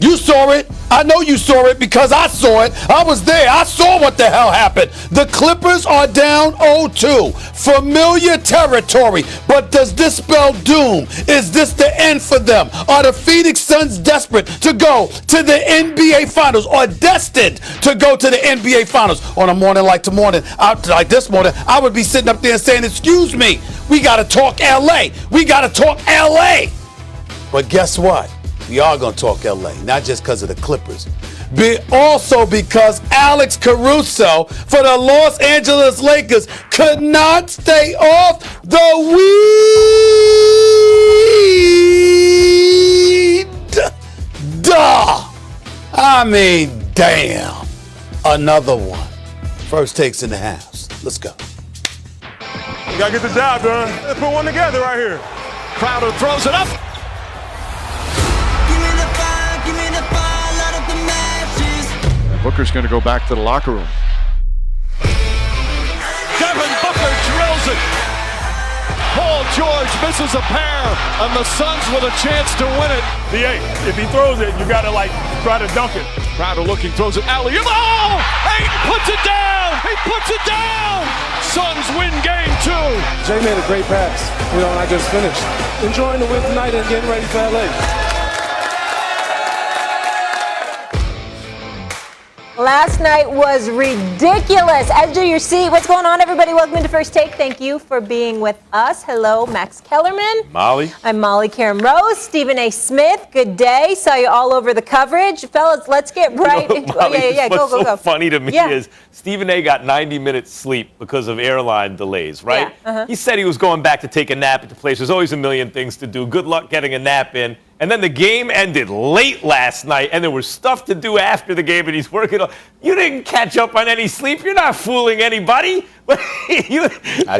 You saw it. I know you saw it because I saw it. I was there. I saw what the hell happened. The Clippers are down 0-2. Familiar territory. But does this spell doom? Is this the end for them? Are the Phoenix Suns desperate to go to the NBA Finals or destined to go to the NBA Finals? On a morning like this morning, I would be sitting up there and saying, excuse me, we got to talk LA. We got to talk LA. But guess what? We are going to talk LA, not just because of the Clippers, but also because Alex Caruso for the Los Angeles Lakers could not stay off the weed. Duh. I mean, damn. Another one. First takes in the house. Let's go. You got to get the job done. Let's put one together right here. Crowder throws it up. Booker's going to go back to the locker room. Devin Booker drills it. Paul George misses a pair, and the Suns with a chance to win it. If he throws it, you got to try to dunk it. Crowder looking, throws it alley-oop. Oh! Ayton puts it down! He puts it down! Suns win game 2. Jay made a great pass. I just finished. Enjoying the win tonight and getting ready for LA. Last night was ridiculous. Edge your seat. What's going on, everybody? Welcome to First Take. Thank you for being with us. Hello, Max Kellerman. Molly. I'm Molly Karen Rose. Stephen A. Smith. Good day. Saw you all over the coverage. Fellas, let's get right into it. What's so funny to me is Stephen A. got 90 minutes sleep because of airline delays, right? Yeah, He said he was going back to take a nap at the place. There's always a million things to do. Good luck getting a nap in. And then the game ended late last night, and there was stuff to do after the game, and he's working on. You didn't catch up on any sleep. You're not fooling anybody. I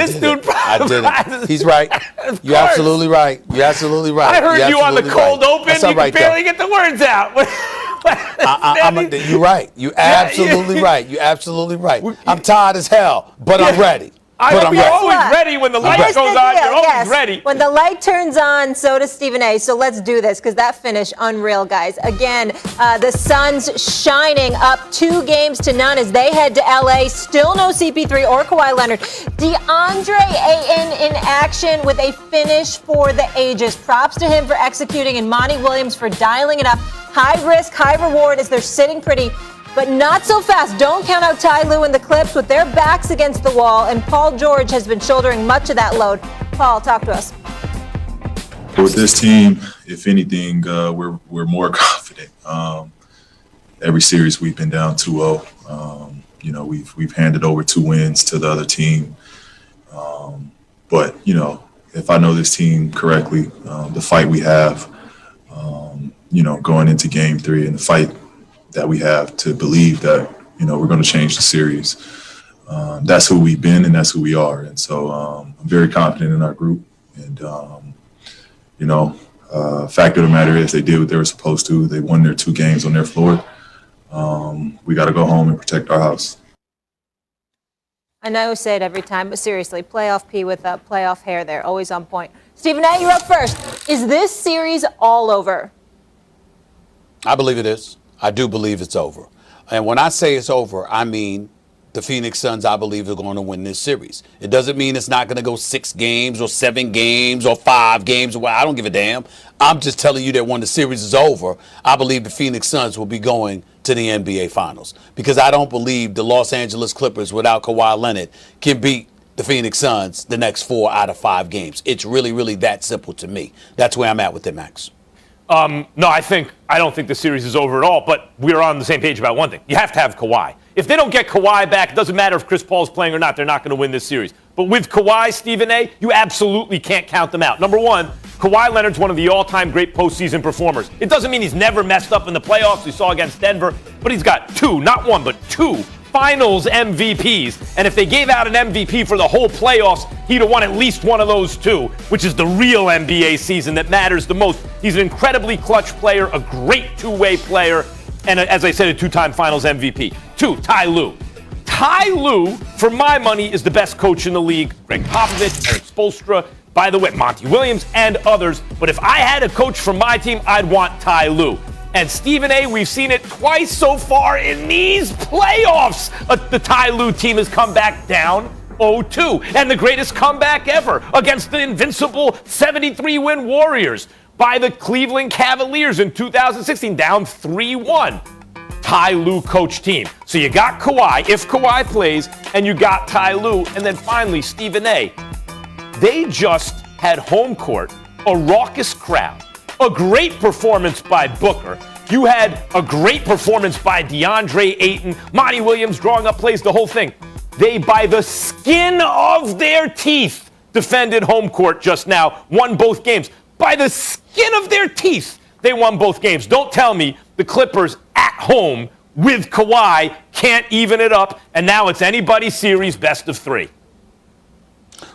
did. He's right. You're absolutely right. I heard you on the cold open. You could barely get the words out. You're right. You're absolutely right. You're absolutely right. I'm tired as hell, but I'm ready. You're always ready when the light goes on. You're always ready. When the light turns on, so does Stephen A. So let's do this because that finish, unreal, guys. Again, the Suns shining up 2-0 as they head to LA. Still no CP3 or Kawhi Leonard. DeAndre Ayton in action with a finish for the ages. Props to him for executing and Monty Williams for dialing it up. High risk, high reward as they're sitting pretty. But not so fast. Don't count out Ty Lue and the Clips with their backs against the wall, and Paul George has been shouldering much of that load. Paul, talk to us. With this team, if anything, we're more confident. Every series we've been down 2-0. We've handed over 2 wins to the other team. But if I know this team correctly, the fight we have, going into Game 3 and the fight that we have to believe that, we're going to change the series. That's who we've been and that's who we are. And so I'm very confident in our group. And, fact of the matter is they did what they were supposed to. They won their 2 games on their floor. We got to go home and protect our house. I know I say it every time, but seriously, playoff P with playoff hair there, always on point. Stephen A., you're up first. Is this series all over? I believe it is. I do believe it's over. And when I say it's over, I mean the Phoenix Suns, I believe, are going to win this series. It doesn't mean it's not going to go 6 games or 7 games or 5 games. I don't give a damn. I'm just telling you that when the series is over, I believe the Phoenix Suns will be going to the NBA Finals. Because I don't believe the Los Angeles Clippers without Kawhi Leonard can beat the Phoenix Suns the next 4 out of 5 games. It's really, really that simple to me. That's where I'm at with it, Max. No, I don't think the series is over at all, but we're on the same page about one thing. You have to have Kawhi. If they don't get Kawhi back, it doesn't matter if Chris Paul's playing or not, they're not going to win this series. But with Kawhi, Stephen A., you absolutely can't count them out. Number one, Kawhi Leonard's one of the all-time great postseason performers. It doesn't mean he's never messed up in the playoffs. We saw against Denver, but he's got 2, not 1, but 2 Finals MVPs. And if they gave out an MVP for the whole playoffs, he'd have won at least one of those 2, which is the real NBA season that matters the most. He's an incredibly clutch player, a great two-way player, and as I said, a 2-time Finals MVP. 2, Ty Lue. Ty Lue, for my money, is the best coach in the league. Greg Popovich, Eric Spoelstra, by the way, Monty Williams, and others. But if I had a coach for my team, I'd want Ty Lue. And Stephen A., we've seen it twice so far in these playoffs. The Ty Lue team has come back down 0-2. And the greatest comeback ever against the invincible 73-win Warriors by the Cleveland Cavaliers in 2016, down 3-1. Ty Lue coach team. So you got Kawhi, if Kawhi plays, and you got Ty Lue. And then finally, Stephen A. They just had home court, a raucous crowd, a great performance by Booker. You had a great performance by DeAndre Ayton, Monty Williams drawing up plays, the whole thing. They, by the skin of their teeth, defended home court just now, won both games. By the skin of their teeth, they won both games. Don't tell me the Clippers at home with Kawhi can't even it up, and now it's anybody's series best of 3.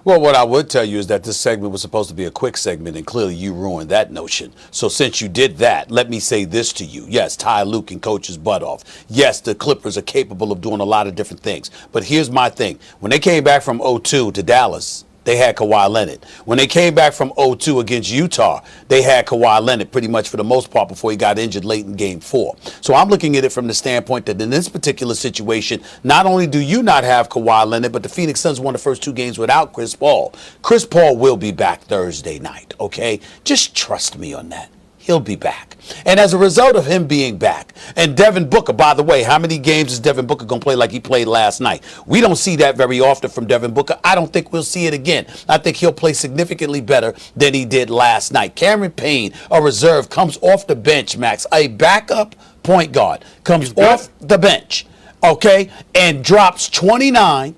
Well, what I would tell you is that this segment was supposed to be a quick segment, and clearly you ruined that notion. So since you did that, let me say this to you. Yes, Ty Lue can coach his butt off. Yes, the Clippers are capable of doing a lot of different things. But here's my thing. When they came back from 0-2 to Dallas, they had Kawhi Leonard. When they came back from 0-2 against Utah, they had Kawhi Leonard pretty much for the most part before he got injured late in Game 4. So I'm looking at it from the standpoint that in this particular situation, not only do you not have Kawhi Leonard, but the Phoenix Suns won the first 2 games without Chris Paul. Chris Paul will be back Thursday night, okay? Just trust me on that. He'll be back. And as a result of him being back, and Devin Booker, by the way, how many games is Devin Booker going to play like he played last night? We don't see that very often from Devin Booker. I don't think we'll see it again. I think he'll play significantly better than he did last night. Cameron Payne, a reserve, comes off the bench, Max. A backup point guard comes off the bench, okay, and drops 29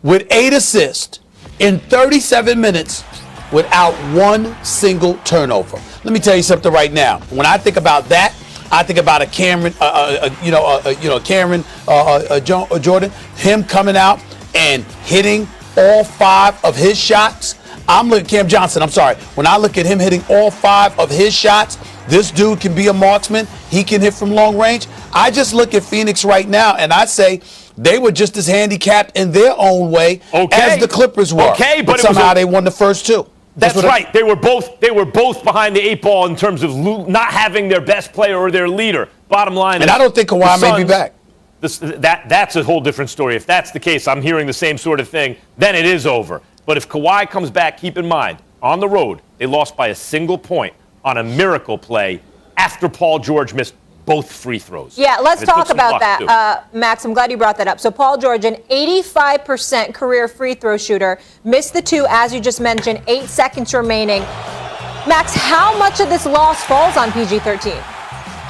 with 8 assists in 37 minutes without one single turnover. Let me tell you something right now. When I think about that, I think about a Cameron, Jordan, him coming out and hitting all 5 of his shots. I'm looking at Cam Johnson. I'm sorry. When I look at him hitting all 5 of his shots, this dude can be a marksman. He can hit from long range. I just look at Phoenix right now, and I say they were just as handicapped in their own way as the Clippers were. Okay, but somehow they won the first 2. That's right. They were both behind the 8 ball in terms of not having their best player or their leader. Bottom line, and I don't think Kawhi may be back. That's a whole different story. If that's the case, I'm hearing the same sort of thing. Then it is over. But if Kawhi comes back, keep in mind, on the road, they lost by a single point on a miracle play after Paul George missed both free throws. Yeah, let's talk about that, Max. I'm glad you brought that up. So Paul George, an 85% career free throw shooter, missed the 2, as you just mentioned, 8 seconds remaining. Max, how much of this loss falls on PG13?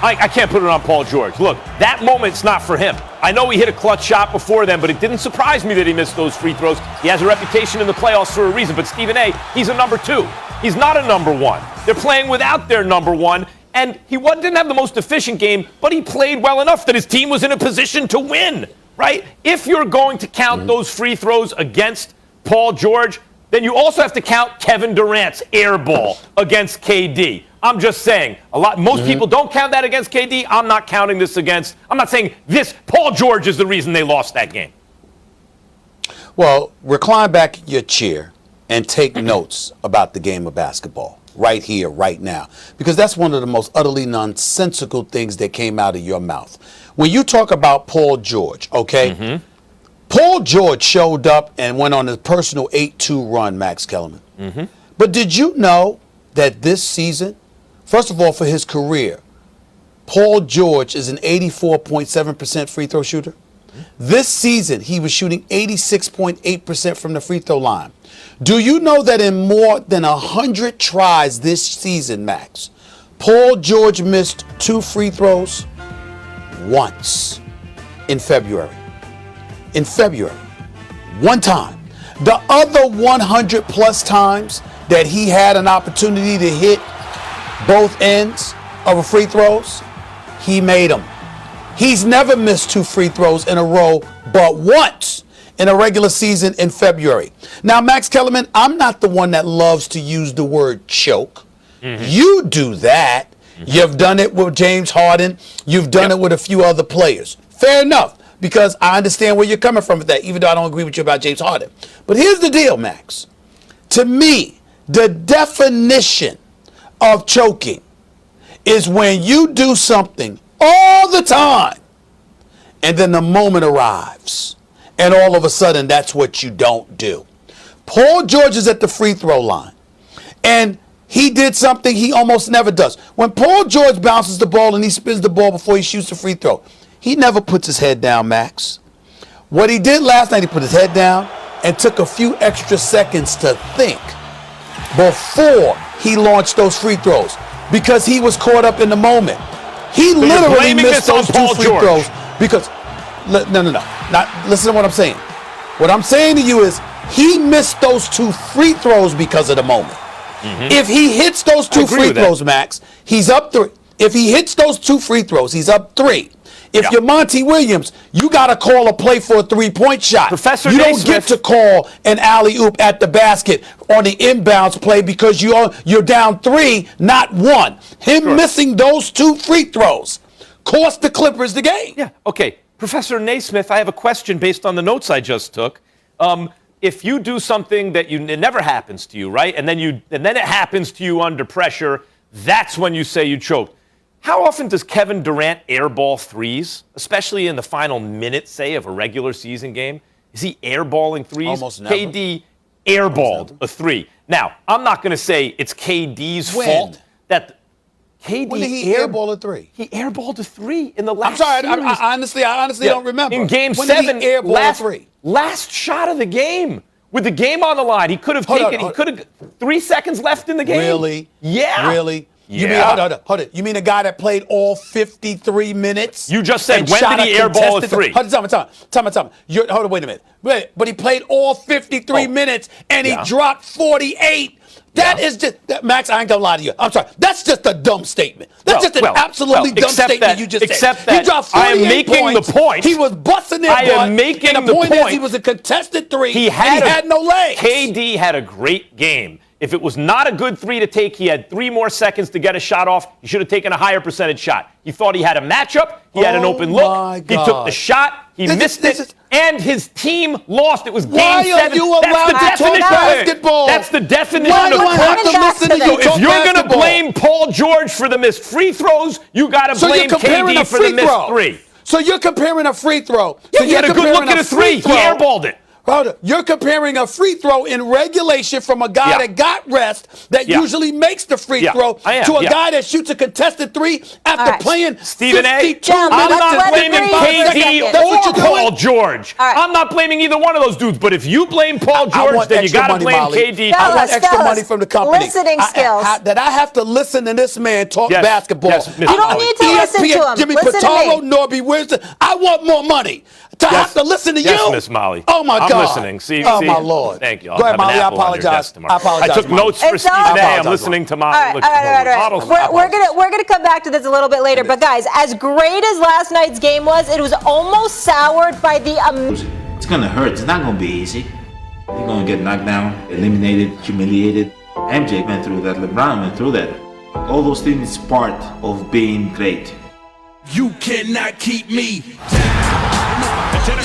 I can't put it on Paul George. Look, that moment's not for him. I know he hit a clutch shot before then, but it didn't surprise me that he missed those free throws. He has a reputation in the playoffs for a reason. But Stephen A., he's a number 2. He's not a number 1. They're playing without their number 1. And he didn't have the most efficient game, but he played well enough that his team was in a position to win, right? If you're going to count those free throws against Paul George, then you also have to count Kevin Durant's air ball against KD. I'm just saying, most people don't count that against KD. I'm not counting this against. I'm not saying Paul George is the reason they lost that game. Well, recline back in your chair and take notes about the game of basketball. Right here, right now. Because that's one of the most utterly nonsensical things that came out of your mouth. When you talk about Paul George, okay? Paul George showed up and went on a personal 8-2 run, Max Kellerman. But did you know that this season, first of all, for his career, Paul George is an 84.7% free throw shooter? This season, he was shooting 86.8% from the free throw line. Do you know that in more than 100 tries this season, Max, Paul George missed 2 free throws once in February? In February. One time. The other 100 plus times that he had an opportunity to hit both ends of a free throws, he made them. He's never missed 2 free throws in a row but once in a regular season in February. Now, Max Kellerman, I'm not the one that loves to use the word choke. You do that. You've done it with James Harden. You've done it with a few other players. Fair enough, because I understand where you're coming from with that, even though I don't agree with you about James Harden. But here's the deal, Max. To me, the definition of choking is when you do something all the time and then the moment arrives and all of a sudden that's what you don't do. Paul George is at the free throw line and he did something he almost never does. When Paul George bounces the ball and he spins the ball before he shoots the free throw, he never puts his head down, Max. What he did last night, he put his head down and took a few extra seconds to think before he launched those free throws because he was caught up in the moment. He literally missed those two free throws because, no. Listen to what I'm saying. What I'm saying to you is he missed those two free throws because of the moment. If he hits those two free throws, Max, he's up 3. If he hits those two free throws, he's up 3. If you're Monty Williams, you got to call a play for a 3-point shot. Professor you don't Naismith. get to call an alley-oop at the basket on the inbounds play because you're down 3, not 1. Him missing those two free throws cost the Clippers the game. Yeah, okay. Professor Naismith, I have a question based on the notes I just took. If you do something that it never happens to you, right? And then it happens to you under pressure, that's when you say you choked. How often does Kevin Durant airball threes, especially in the final minute, say, of a regular season game? Is he airballing threes? Almost never. KD airballed a 3. Now, I'm not going to say it's KD's fault that KD When did he airball a 3? He airballed a 3 in the last I'm sorry, series. I honestly don't remember. In Game when 7, did he airball a 3? Last shot of the game. With the game on the line, he could have he could have 3 seconds left in the game. Really? Yeah. Really? You Yeah. mean, hold it. You mean a guy that played all 53 minutes? You just said, and when shot did he airball a 3? Hold on, time. Hold on, wait a minute. But he played all 53 minutes, and he dropped 48. That is just, Max, I ain't gonna lie to you. I'm sorry. That's just a dumb statement. That's just an absolutely dumb statement you just said. Except that he dropped 48 I am making points. the point. He was busting their butt. I am making and the point. point. Is he was a contested 3, He and he had no legs. KD had a great game. If it was not a good 3 to take, he had 3 more seconds to get a shot off. He should have taken a higher percentage shot. He thought he had a matchup. He had an open look. He took the shot. He missed it. And his team lost. It was Game 7. Why are you allowed to talk basketball? That's the definition Why of do I have to listen to you If talk you're going to basketball? blame Paul George for the missed free throws, you got to blame KD for the missed 3. So you're comparing a free throw. Yeah, so he had a good look at a 3. He airballed it. Hold on. You're comparing a free throw in regulation from a guy that got rest that usually makes the free throw to a guy that shoots a contested 3 after playing Stephen A. 52 I'm minutes not and blaming 55 KD seconds. That's what or you're Paul doing? George. I'm not blaming either one of those dudes. But if you blame Paul George, then you got to blame KD. I want extra money from the company. Listening skills. That I have to listen to this man talk basketball. Yes, Miss You don't need to listen to him. Jimmy Listen to Pitaro, me. Norby Wilson. I want more money to have to listen to you. Yes, Miss Molly. Oh, my God. I'm listening. See, my Lord. Thank you. Go ahead, Molly. I apologize. I took notes for It's Stephen all- A. I'm listening to Molly. All right. We're gonna come back to this a little bit later. But guys, as great as last night's game was, it was almost soured by the. It's gonna hurt. It's not gonna be easy. You're gonna get knocked down, eliminated, humiliated. MJ went through that. LeBron went through that. All those things is part of being great. You cannot keep me down.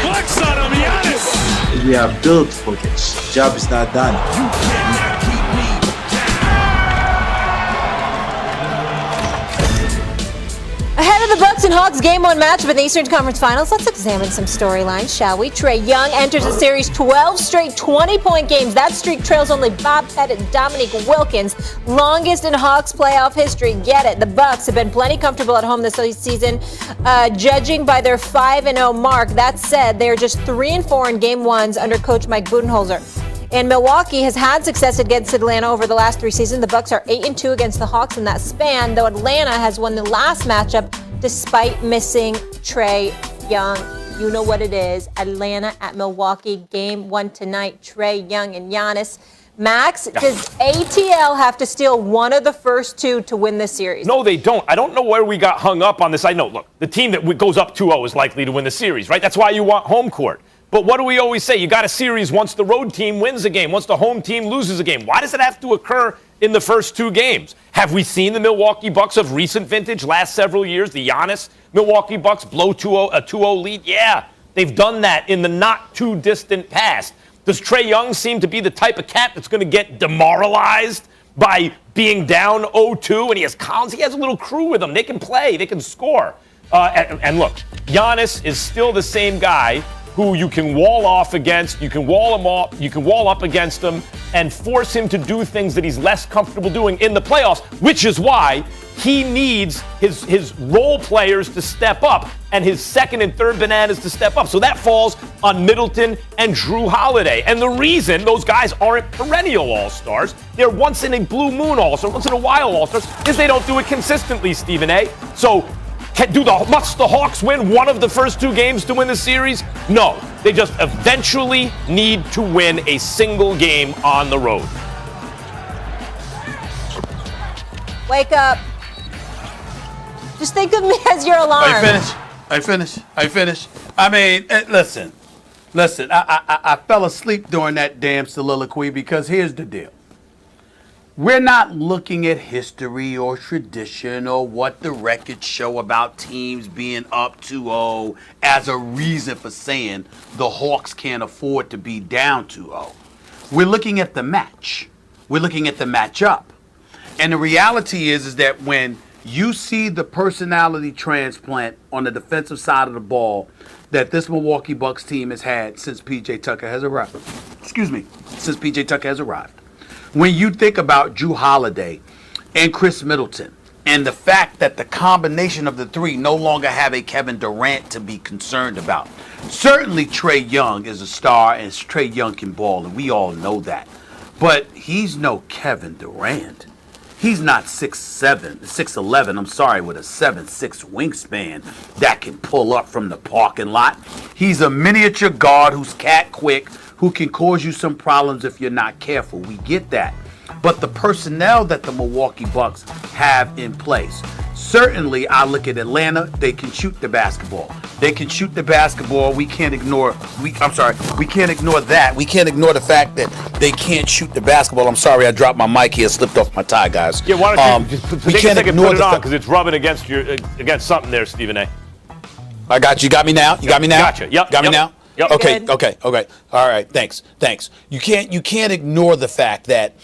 Flex on him, Giannis. We are built for this. Job is not done. You cannot keep me Ahead of the Bucks and Hawks Game 1 matchup in the Eastern Conference Finals, let's examine some storylines, shall we? Trae Young enters the series 12 straight 20-point games. That streak trails only Bob Pettit and Dominique Wilkins, longest in Hawks playoff history. Get it. The Bucks have been plenty comfortable at home this season, judging by their 5-0 mark. That said, they're just 3-4 in Game 1s under coach Mike Budenholzer. And Milwaukee has had success against Atlanta over the last 3 seasons. The Bucks are 8-2 against the Hawks in that span, though Atlanta has won the last matchup despite missing Trae Young. You know what it is. Atlanta at Milwaukee, Game 1 tonight. Trae Young and Giannis. Max, does ATL have to steal one of the first 2 to win this series? No, they don't. I don't know where we got hung up on this. I know, look, the team that goes up 2-0 is likely to win the series, right? That's why you want home court. But what do we always say? You got a series once the road team wins a game, once the home team loses a game. Why does it have to occur in the first 2 games? Have we seen the Milwaukee Bucks of recent vintage last several years, the Giannis Milwaukee Bucks blow a 2-0 lead? Yeah, they've done that in the not too distant past. Does Trae Young seem to be the type of cat that's going to get demoralized by being down 0-2, and he has Collins. He has a little crew with him. They can play. They can score. And look, Giannis is still the same guy who you can wall off against, you can wall him off, you can wall up against him and force him to do things that he's less comfortable doing in the playoffs, which is why he needs his role players to step up and his second and third bananas to step up. So that falls on Middleton and Drew Holiday. And the reason those guys aren't perennial all-stars, they're once in a blue moon all-star, once in a while all-stars, is they don't do it consistently, Stephen A. So must the Hawks win one of the first two games to win the series? No. They just eventually need to win a single game on the road. Wake up. Just think of me as your alarm. I finish. I mean, listen. I fell asleep during that damn soliloquy because here's the deal. We're not looking at history or tradition or what the records show about teams being up 2-0 as a reason for saying the Hawks can't afford to be down 2-0. We're looking at the match. We're looking at the matchup. And the reality is that when you see the personality transplant on the defensive side of the ball that this Milwaukee Bucks team has had since PJ Tucker has arrived. Since PJ Tucker has arrived. When you think about Drew Holiday and Chris Middleton and the fact that the combination of the three no longer have a Kevin Durant to be concerned about. Certainly Trae Young is a star and Trae Young can ball and we all know that. But he's no Kevin Durant. He's not 6'11", with a 7'6" wingspan that can pull up from the parking lot. He's a miniature guard who's cat quick, who can cause you some problems if you're not careful. We get that. But the personnel that the Milwaukee Bucks have in place, certainly I look at Atlanta, they can shoot the basketball. We can't ignore that. We can't ignore the fact that they can't shoot the basketball. I'm sorry, I dropped my mic here, slipped off my tie, guys. Yeah, why don't you just take a second, put it on, because it's rubbing against something there, Stephen A. I got you. Got me now? You got me now? Gotcha. Yep. Got me now? Yep. Okay. All right. Thanks. You can't ignore the fact that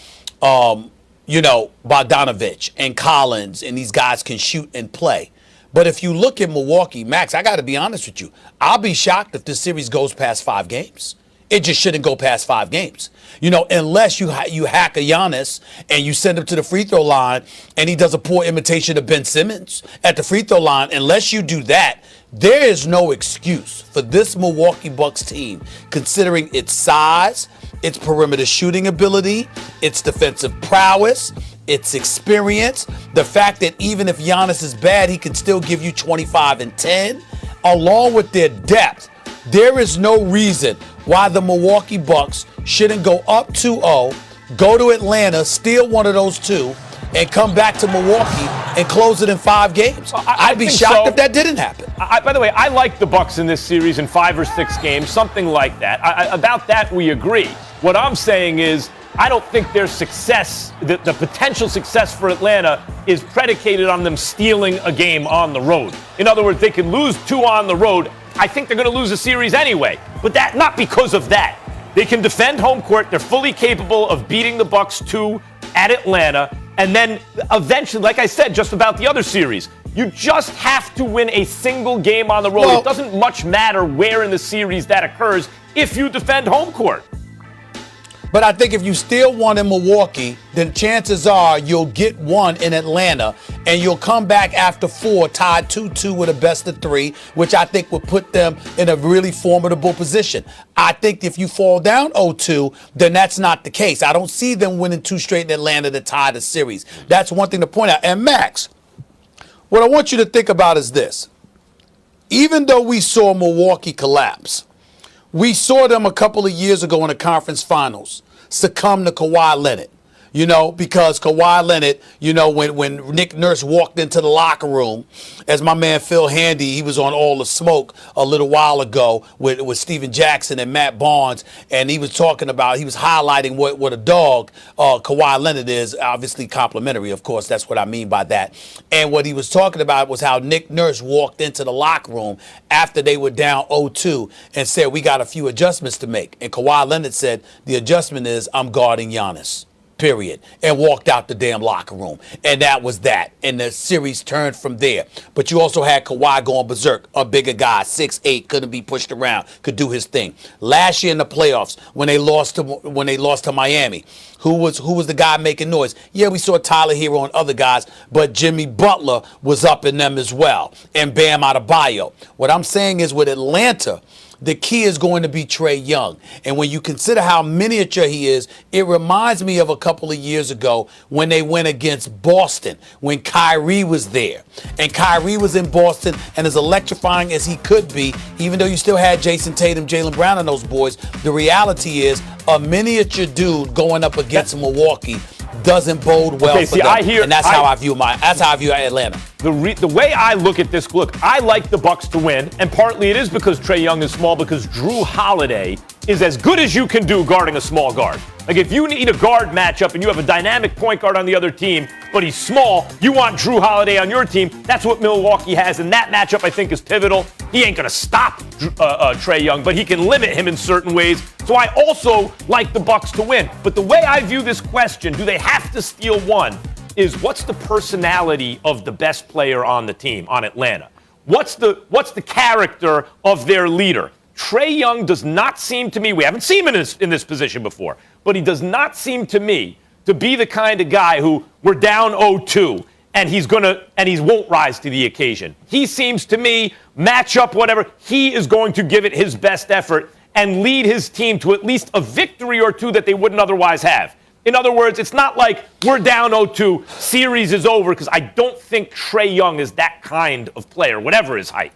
Bogdanovich and Collins and these guys can shoot and play. But if you look at Milwaukee, Max, I got to be honest with you. I'll be shocked if this series goes past 5 games. It just shouldn't go past 5 games. Unless you hack a Giannis and you send him to the free throw line and he does a poor imitation of Ben Simmons at the free throw line. Unless you do that, there is no excuse for this Milwaukee Bucks team, considering its size, its perimeter shooting ability, its defensive prowess, its experience, the fact that even if Giannis is bad, he can still give you 25 and 10, along with their depth. There is no reason why the Milwaukee Bucks shouldn't go up 2-0, go to Atlanta, steal one of those two, and come back to Milwaukee and close it in 5 games. I'd be shocked if that didn't happen. By the way, I like the Bucks in this series in 5 or 6 games, something like that. About that, we agree. What I'm saying is, I don't think their success, the potential success for Atlanta, is predicated on them stealing a game on the road. In other words, they can lose 2 on the road. I think they're going to lose a series anyway, but that not because of that. They can defend home court. They're fully capable of beating the Bucks 2 at Atlanta, and then eventually, like I said, just about the other series, you just have to win a single game on the road. It doesn't much matter where in the series that occurs if you defend home court. But I think if you steal one in Milwaukee, then chances are you'll get one in Atlanta, and you'll come back after 4 tied 2-2 with a best of 3, which I think would put them in a really formidable position. I think if you fall down 0-2, then that's not the case. I don't see them winning 2 straight in Atlanta to tie the series. That's one thing to point out. And Max, what I want you to think about is this. Even though we saw Milwaukee collapse, we saw them a couple of years ago in the conference finals succumb to Kawhi Leonard. Because Kawhi Leonard, when Nick Nurse walked into the locker room, as my man Phil Handy, he was on All the Smoke a little while ago with Steven Jackson and Matt Barnes, and he was highlighting what a dog Kawhi Leonard is, obviously complimentary, of course, that's what I mean by that. And what he was talking about was how Nick Nurse walked into the locker room after they were down 0-2 and said, we got a few adjustments to make. And Kawhi Leonard said, the adjustment is I'm guarding Giannis. period, and walked out the damn locker room. And that was that. And the series turned from there. But you also had Kawhi going berserk, a bigger guy, 6'8", couldn't be pushed around, could do his thing. Last year in the playoffs, when they lost to Miami, who was the guy making noise? Yeah, we saw Tyler Hero and other guys, but Jimmy Butler was up in them as well, and Bam Adebayo. What I'm saying is with Atlanta, the key is going to be Trae Young. And when you consider how miniature he is, it reminds me of a couple of years ago when they went against Boston, when Kyrie was there. And Kyrie was in Boston, and as electrifying as he could be, even though you still had Jason Tatum, Jaylen Brown, and those boys, the reality is a miniature dude going up against Milwaukee doesn't bode well for them. And that's how I view Atlanta. The way I look at this, I like the Bucks to win, and partly it is because Trae Young is small, because Drew Holiday is as good as you can do guarding a small guard. Like, if you need a guard matchup and you have a dynamic point guard on the other team, but he's small, you want Drew Holiday on your team. That's what Milwaukee has, and that matchup, I think, is pivotal. He ain't going to stop Trae Young, but he can limit him in certain ways. So I also like the Bucks to win. But the way I view this question, do they have to steal one, is what's the personality of the best player on the team, on Atlanta? What's the character of their leader? Trae Young does not seem to me, we haven't seen him in this position before, but he does not seem to me to be the kind of guy who we're down 0-2 and he won't rise to the occasion. He seems to me, match up, whatever, he is going to give it his best effort and lead his team to at least a victory or two that they wouldn't otherwise have. In other words, it's not like we're down 0-2, series is over, because I don't think Trae Young is that kind of player, whatever his height.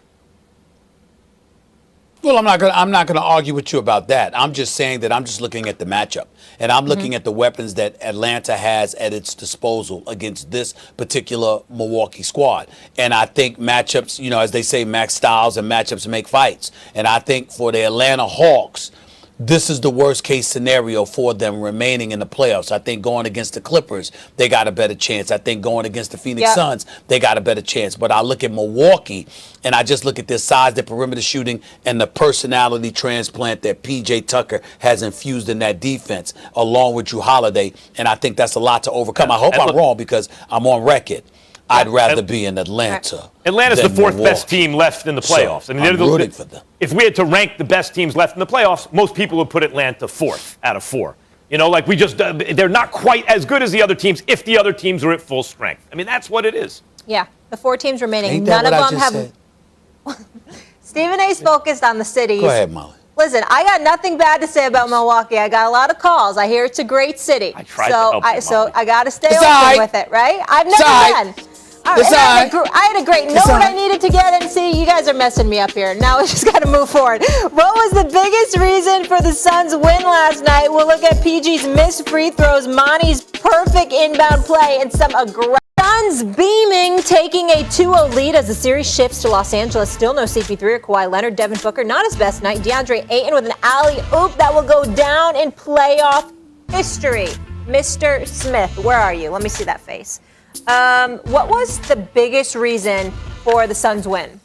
Well, I'm not gonna argue with you about that. I'm just saying that I'm just looking at the matchup, and I'm looking at the weapons that Atlanta has at its disposal against this particular Milwaukee squad. And I think matchups, as they say, match styles and matchups make fights. And I think for the Atlanta Hawks, this is the worst case scenario for them remaining in the playoffs. I think going against the Clippers, they got a better chance. I think going against the Phoenix Suns, they got a better chance. But I look at Milwaukee, and I just look at their size, their perimeter shooting, and the personality transplant that PJ Tucker has infused in that defense, along with Drew Holiday. And I think that's a lot to overcome. I hope I'm wrong, because I'm on record. I'd rather be in Atlanta. Atlanta's the fourth best team left in the playoffs. So I'm rooting for them. If we had to rank the best teams left in the playoffs, most people would put Atlanta fourth out of four. They're not quite as good as the other teams if the other teams are at full strength. I mean, that's what it is. Yeah, the 4 teams remaining, Ain't that none of what them I have. just said? Stephen A's focused on the cities. Go ahead, Molly. Listen, I got nothing bad to say about Milwaukee. I got a lot of calls. I hear it's a great city. I tried to help you, so Molly. I got to stay It's open all right. with it, right? I've It's never all right. been. All right, It's and I all had a great know what I needed to get, and see, you guys are messing me up here. Now we just got to move forward. What was the biggest reason for the Suns' win last night? We'll look at PG's missed free throws, Monty's perfect inbound play, and some aggressive. Suns beaming, taking a 2-0 lead as the series shifts to Los Angeles. Still no CP3 or Kawhi Leonard. Devin Booker, not his best night. DeAndre Ayton with an alley-oop that will go down in playoff history. Mr. Smith, where are you? Let me see that face. What was the biggest reason for the Suns' win?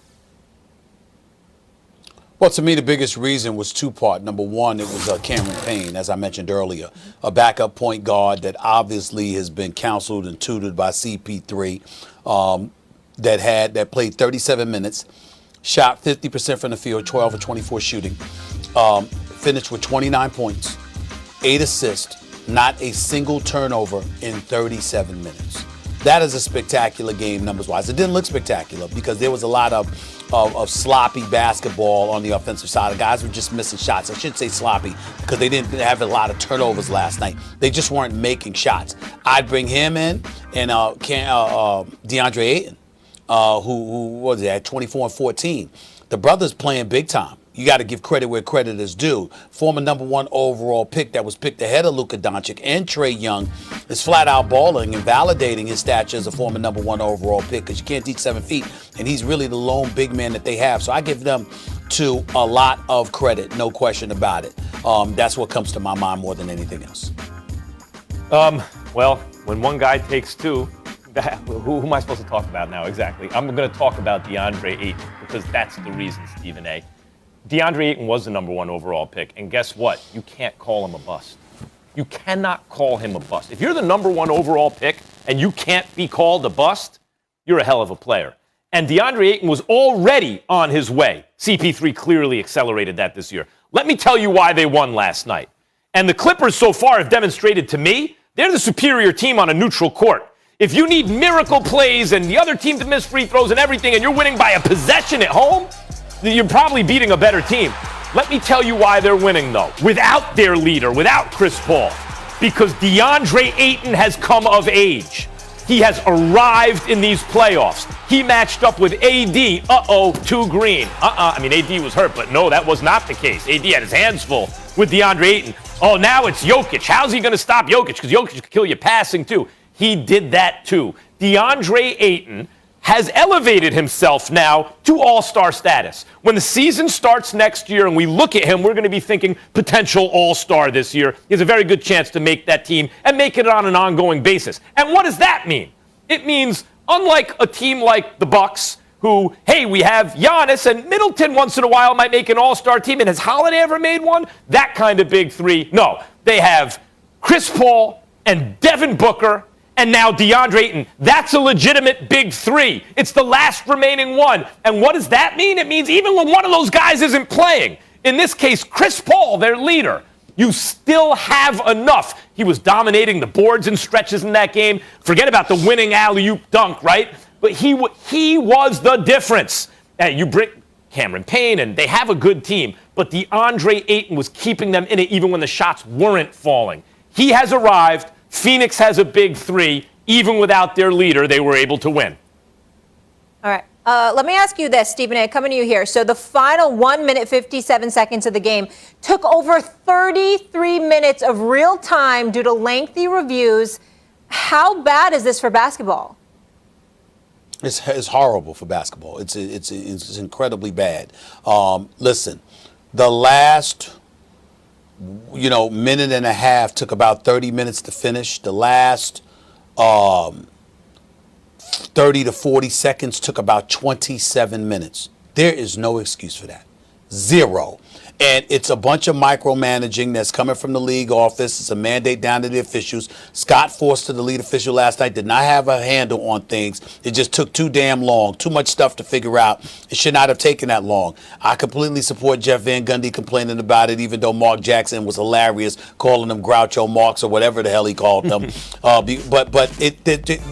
Well, to me, the biggest reason was two-part. Number one, it was Cameron Payne, as I mentioned earlier, a backup point guard that obviously has been counseled and tutored by CP3, that played 37 minutes, shot 50% from the field, 12 or 24 shooting, finished with 29 points, 8 assists, not a single turnover in 37 minutes. That is a spectacular game numbers-wise. It didn't look spectacular because there was a lot of sloppy basketball on the offensive side. The guys were just missing shots. I should say sloppy because they didn't have a lot of turnovers last night. They just weren't making shots. I'd bring him in and DeAndre Ayton, who was it, at 24 and 14. The brother's playing big time. You got to give credit where credit is due. Former number 1 overall pick that was picked ahead of Luka Doncic and Trae Young is flat out balling and validating his stature as a former number 1 overall pick, because you can't teach 7 feet, and he's really the lone big man that they have. So I give them to a lot of credit, no question about it. That's what comes to my mind more than anything else. Well, when one guy takes two, who am I supposed to talk about now exactly? I'm going to talk about DeAndre Ayton, because that's the reason, Stephen A. DeAndre Ayton was the number 1 overall pick, and guess what? You can't call him a bust. You cannot call him a bust. If you're the number 1 overall pick and you can't be called a bust, you're a hell of a player. And DeAndre Ayton was already on his way. CP3 clearly accelerated that this year. Let me tell you why they won last night. And the Clippers so far have demonstrated to me they're the superior team on a neutral court. If you need miracle plays and the other team to miss free throws and everything and you're winning by a possession at home, then you're probably beating a better team. Let me tell you why they're winning, though, without their leader, without Chris Paul. Because DeAndre Ayton has come of age. He has arrived in these playoffs. He matched up with AD, too green. I mean, AD was hurt, but no, that was not the case. AD had his hands full with DeAndre Ayton. Oh, now it's Jokic. How's he going to stop Jokic? Because Jokic could kill you passing, too. He did that, too. DeAndre Ayton has elevated himself now to all-star status. When the season starts next year and we look at him, we're going to be thinking potential all-star this year. He has a very good chance to make that team and make it on an ongoing basis. And what does that mean? It means, unlike a team like the Bucks, who, hey, we have Giannis, and Middleton once in a while might make an all-star team, and has Holiday ever made one? That kind of big three. No, they have Chris Paul and Devin Booker and now DeAndre Ayton. That's a legitimate big three. It's the last remaining one. And what does that mean? It means even when one of those guys isn't playing, in this case, Chris Paul, their leader, you still have enough. He was dominating the boards and stretches in that game. Forget about the winning alley-oop dunk, right? But he was the difference. You bring Cameron Payne, and they have a good team, but DeAndre Ayton was keeping them in it even when the shots weren't falling. He has arrived. Phoenix has a big three. Even without their leader, they were able to win. All right. Let me ask you this, Stephen A., coming to you here. So the final 1 minute, 57 seconds of the game took over 33 minutes of real time due to lengthy reviews. How bad is this for basketball? It's horrible for basketball. It's incredibly bad. Listen, the last minute and a half took about 30 minutes to finish. The last 30 to 40 seconds took about 27 minutes. There is no excuse for that. Zero. And it's a bunch of micromanaging that's coming from the league office. It's a mandate down to the officials. Scott Forster, the lead official last night, did not have a handle on things. It just took too damn long. Too much stuff to figure out. It should not have taken that long. I completely support Jeff Van Gundy complaining about it, even though Mark Jackson was hilarious, calling them Groucho Marx or whatever the hell he called them.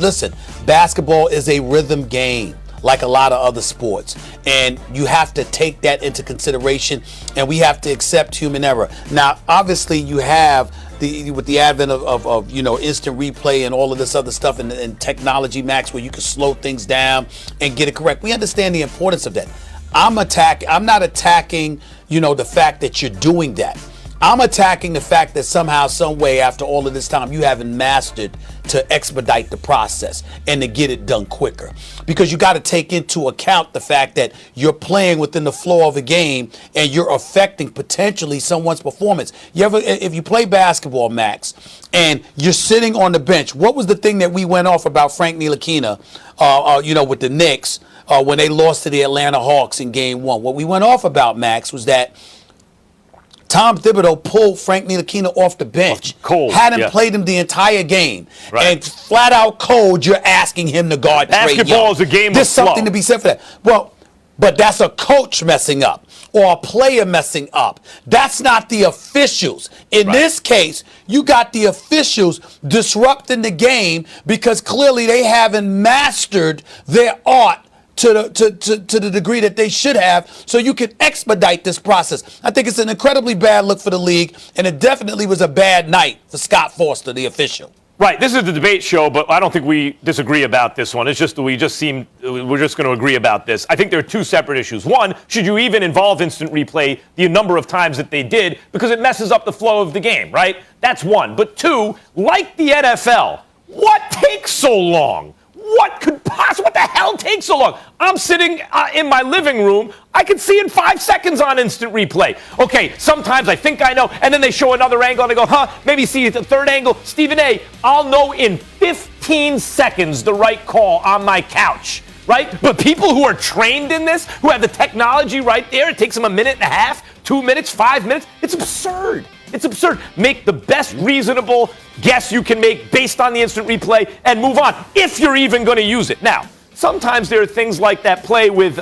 Listen, basketball is a rhythm game, like a lot of other sports. And you have to take that into consideration, and we have to accept human error. Now, obviously, you have with the advent of instant replay and all of this other stuff and technology, Max, where you can slow things down and get it correct. We understand the importance of that. I'm not attacking, the fact that you're doing that. I'm attacking the fact that somehow, some way, after all of this time, you haven't mastered to expedite the process and to get it done quicker. Because you got to take into account the fact that you're playing within the flow of a game and you're affecting potentially someone's performance. If you play basketball, Max, and you're sitting on the bench, what was the thing that we went off about Frank Ntilikina, with the Knicks when they lost to the Atlanta Hawks in Game 1? What we went off about, Max, was that Tom Thibodeau pulled Frank Ntilikina off the bench. Cold, hadn't played him the entire game. Right. And flat out cold, you're asking him to guard Trae Young. Basketball is a game of There's something flow. to be said for that. Well, but that's a coach messing up or a player messing up. That's not the officials. In this case, you got the officials disrupting the game because clearly they haven't mastered their art to the degree that they should have, so you can expedite this process. I think it's an incredibly bad look for the league, and it definitely was a bad night for Scott Forster, the official. Right, this is the debate show, but I don't think we disagree about this one. It's just that we're just going to agree about this. I think there are two separate issues. One, should you even involve instant replay the number of times that they did, because it messes up the flow of the game, right? That's one. But two, like the NFL, what takes so long? What the hell takes so long? I'm sitting in my living room. I can see in 5 seconds on instant replay. Okay, sometimes I think I know, and then they show another angle, and I go, maybe see the third angle. Stephen A., I'll know in 15 seconds the right call on my couch, right? But people who are trained in this, who have the technology right there, it takes them a minute and a half, 2 minutes, 5 minutes. It's absurd. It's absurd. Make the best reasonable guess you can make based on the instant replay and move on, if you're even going to use it. Now, sometimes there are things like that play with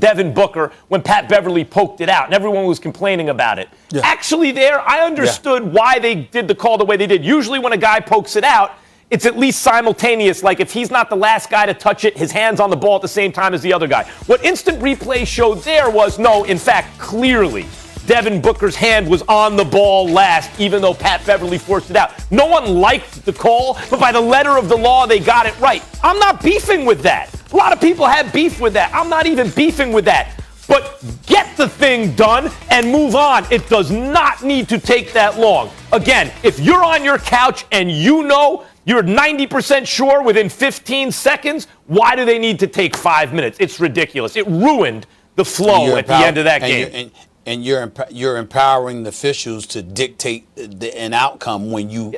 Devin Booker when Pat Beverly poked it out and everyone was complaining about it. Yeah. Actually there, I understood why they did the call the way they did. Usually when a guy pokes it out, it's at least simultaneous. Like if he's not the last guy to touch it, his hand's on the ball at the same time as the other guy. What instant replay showed there was, no, in fact, clearly, Devin Booker's hand was on the ball last, even though Pat Beverly forced it out. No one liked the call, but by the letter of the law, they got it right. I'm not beefing with that. A lot of people have beef with that. I'm not even beefing with that. But get the thing done and move on. It does not need to take that long. Again, if you're on your couch and you know you're 90% sure within 15 seconds, why do they need to take 5 minutes? It's ridiculous. It ruined the flow at the end of that game. And you're empowering the officials to dictate an outcome when you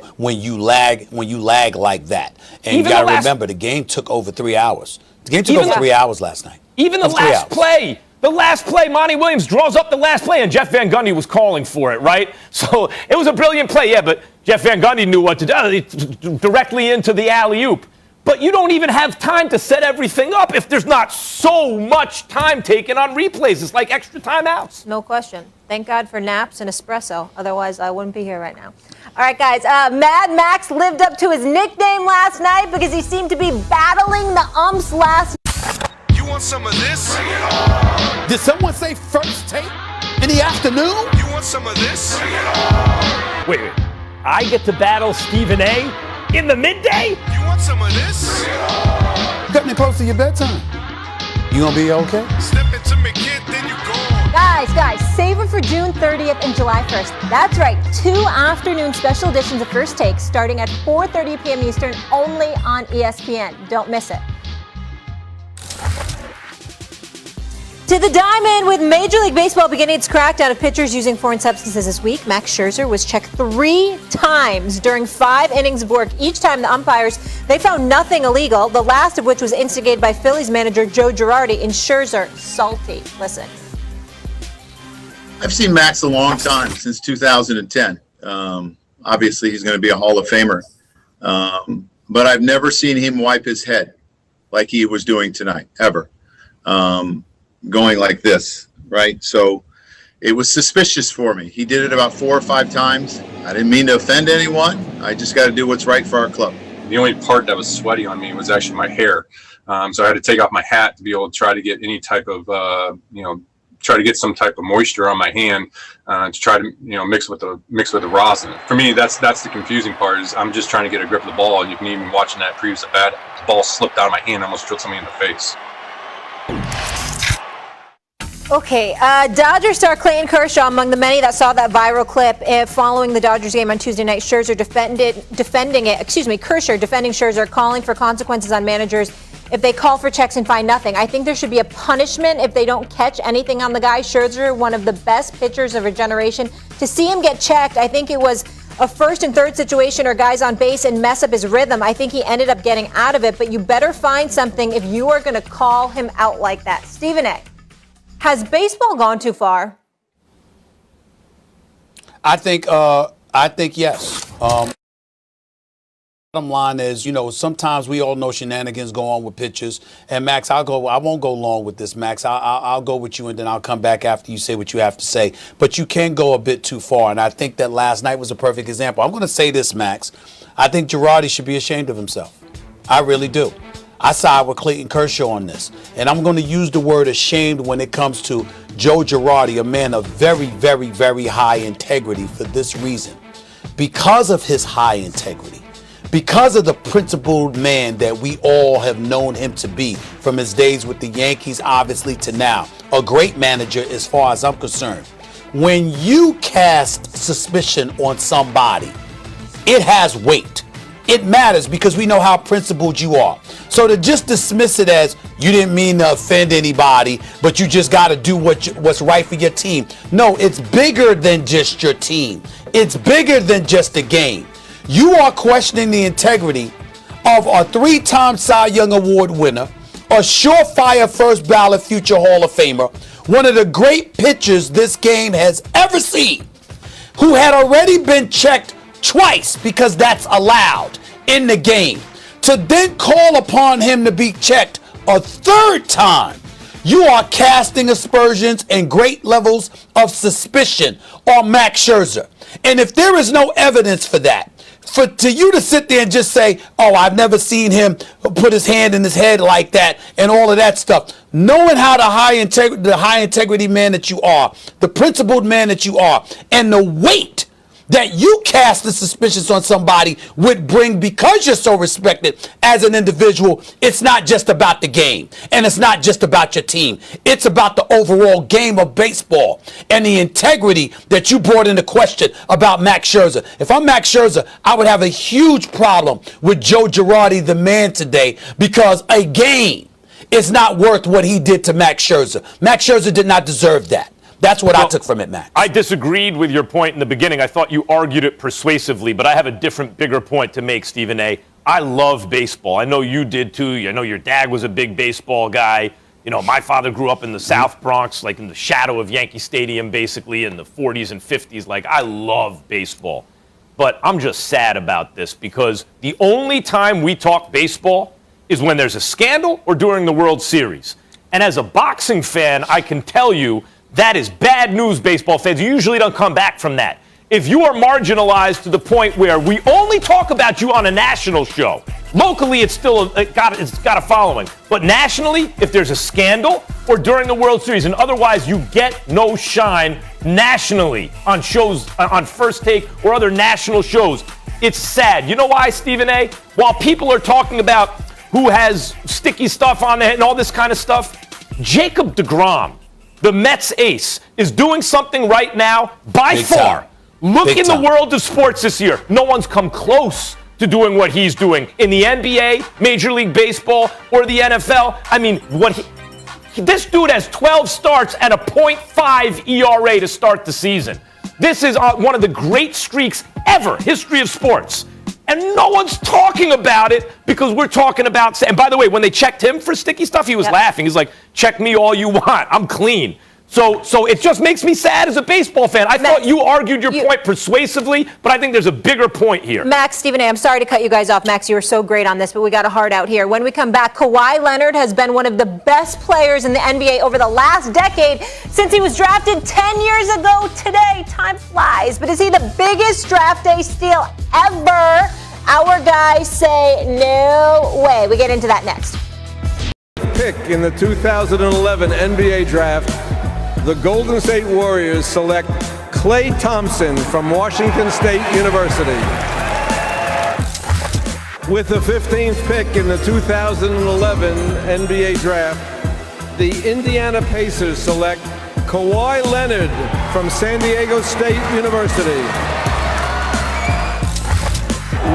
lag like that. And you got to remember, the game took over 3 hours. The game took over 3 hours last night. Even the last play. The last play, Monty Williams draws up the last play, and Jeff Van Gundy was calling for it, right? So it was a brilliant play, yeah, but Jeff Van Gundy knew what to do, directly into the alley-oop. But you don't even have time to set everything up if there's not so much time taken on replays. It's like extra timeouts. No question. Thank God for naps and espresso. Otherwise, I wouldn't be here right now. All right, guys. Mad Max lived up to his nickname last night because he seemed to be battling the umps last night. You want some of this? Did someone say first take in the afternoon? You want some of this? Wait. I get to battle Stephen A. in the midday? You want some of this? Cutting it close to your bedtime. You gonna be okay? Step into me, kid, then you go. Guys, save it for June 30th and July 1st. That's right, 2 afternoon special editions of First Take starting at 4:30 p.m. Eastern only on ESPN. Don't miss it. To the diamond, with Major League Baseball beginning its crackdown of pitchers using foreign substances this week, Max Scherzer was checked 3 times during 5 innings of work. Each time the umpires, they found nothing illegal, the last of which was instigated by Phillies manager Joe Girardi, and Scherzer salty. Listen. I've seen Max a long time, since 2010. Obviously, he's going to be a Hall of Famer. But I've never seen him wipe his head like he was doing tonight, ever. Going like this, right? So it was suspicious for me. He did it about 4 or 5 times. I didn't mean to offend anyone. I just got to do what's right for our club. The only part that was sweaty on me was actually my hair. So I had to take off my hat to be able to try to get any type of, try to get some type of moisture on my hand to try to, mix with the rosin. For me, that's the confusing part. Is I'm just trying to get a grip of the ball, and you can even watching that previous at bat, the ball slipped out of my hand, almost drilled somebody in the face. Okay, Dodger star Clayton Kershaw among the many that saw that viral clip following the Dodgers game on Tuesday night. Kershaw defending Scherzer, calling for consequences on managers if they call for checks and find nothing. I think there should be a punishment if they don't catch anything on the guy. Scherzer, one of the best pitchers of a generation. To see him get checked, I think it was a first and third situation or guys on base and mess up his rhythm. I think he ended up getting out of it, but you better find something if you are going to call him out like that. Stephen A., has baseball gone too far? I think yes. Bottom line is, sometimes we all know shenanigans go on with pitchers. And Max, I won't go long with this, Max. I'll go with you, and then I'll come back after you say what you have to say. But you can go a bit too far, and I think that last night was a perfect example. I'm going to say this, Max. I think Girardi should be ashamed of himself. I really do. I side with Clayton Kershaw on this. And I'm going to use the word ashamed when it comes to Joe Girardi, a man of very, very, very high integrity, for this reason. Because of his high integrity, because of the principled man that we all have known him to be from his days with the Yankees, obviously, to now, a great manager as far as I'm concerned. When you cast suspicion on somebody, it has weight. It matters because we know how principled you are. So to just dismiss it as you didn't mean to offend anybody, but you just got to do what's right for your team. No, it's bigger than just your team. It's bigger than just the game. You are questioning the integrity of a 3-time Cy Young Award winner, a surefire first ballot future Hall of Famer, one of the great pitchers this game has ever seen. who had already been checked twice because that's allowed in the game, to then call upon him to be checked a third time, you are casting aspersions and great levels of suspicion on Max Scherzer. And if there is no evidence for that, to you to sit there and just say, oh, I've never seen him put his hand in his head like that and all of that stuff, knowing how the high integrity man that you are, the principled man that you are, and the weight that you cast the suspicions on somebody would bring, because you're so respected as an individual. It's not just about the game, and it's not just about your team. It's about the overall game of baseball and the integrity that you brought into question about Max Scherzer. If I'm Max Scherzer, I would have a huge problem with Joe Girardi, the man today, because a game is not worth what he did to Max Scherzer. Max Scherzer did not deserve that. That's what I took from it, Max. I disagreed with your point in the beginning. I thought you argued it persuasively, but I have a different, bigger point to make, Stephen A. I love baseball. I know you did too. I know your dad was a big baseball guy. You know, my father grew up in the South Bronx, like in the shadow of Yankee Stadium, basically in the 40s and 50s. Like, I love baseball. But I'm just sad about this, because the only time we talk baseball is when there's a scandal or during the World Series. And as a boxing fan, I can tell you that is bad news, baseball fans. You usually don't come back from that. If you are marginalized to the point where we only talk about you on a national show, locally it's got a following, but nationally, if there's a scandal or during the World Series, and otherwise you get no shine nationally on shows, on First Take or other national shows, it's sad. You know why, Stephen A? While people are talking about who has sticky stuff on it and all this kind of stuff, Jacob deGrom, the Mets ace, is doing something right now by Big far. time. Look Big in time. the world of sports this year. No one's come close to doing what he's doing in the NBA, Major League Baseball, or the NFL. I mean, this dude has 12 starts and a .5 ERA to start the season. This is one of the great streaks ever, history of sports. And no one's talking about it because we're talking about, and by the way, when they checked him for sticky stuff, he was laughing. He's like, check me all you want. I'm clean. So it just makes me sad as a baseball fan. I thought you argued your point persuasively, but I think there's a bigger point here. Max, Stephen A., I'm sorry to cut you guys off. Max, you were so great on this, but we got a heart out here. When we come back, Kawhi Leonard has been one of the best players in the NBA over the last decade since he was drafted 10 years ago today. Time flies. But is he the biggest draft day steal ever? Our guys say no way. We get into that next. Pick in the 2011 NBA Draft, the Golden State Warriors select Klay Thompson from Washington State University. With the 15th pick in the 2011 NBA Draft, the Indiana Pacers select Kawhi Leonard from San Diego State University.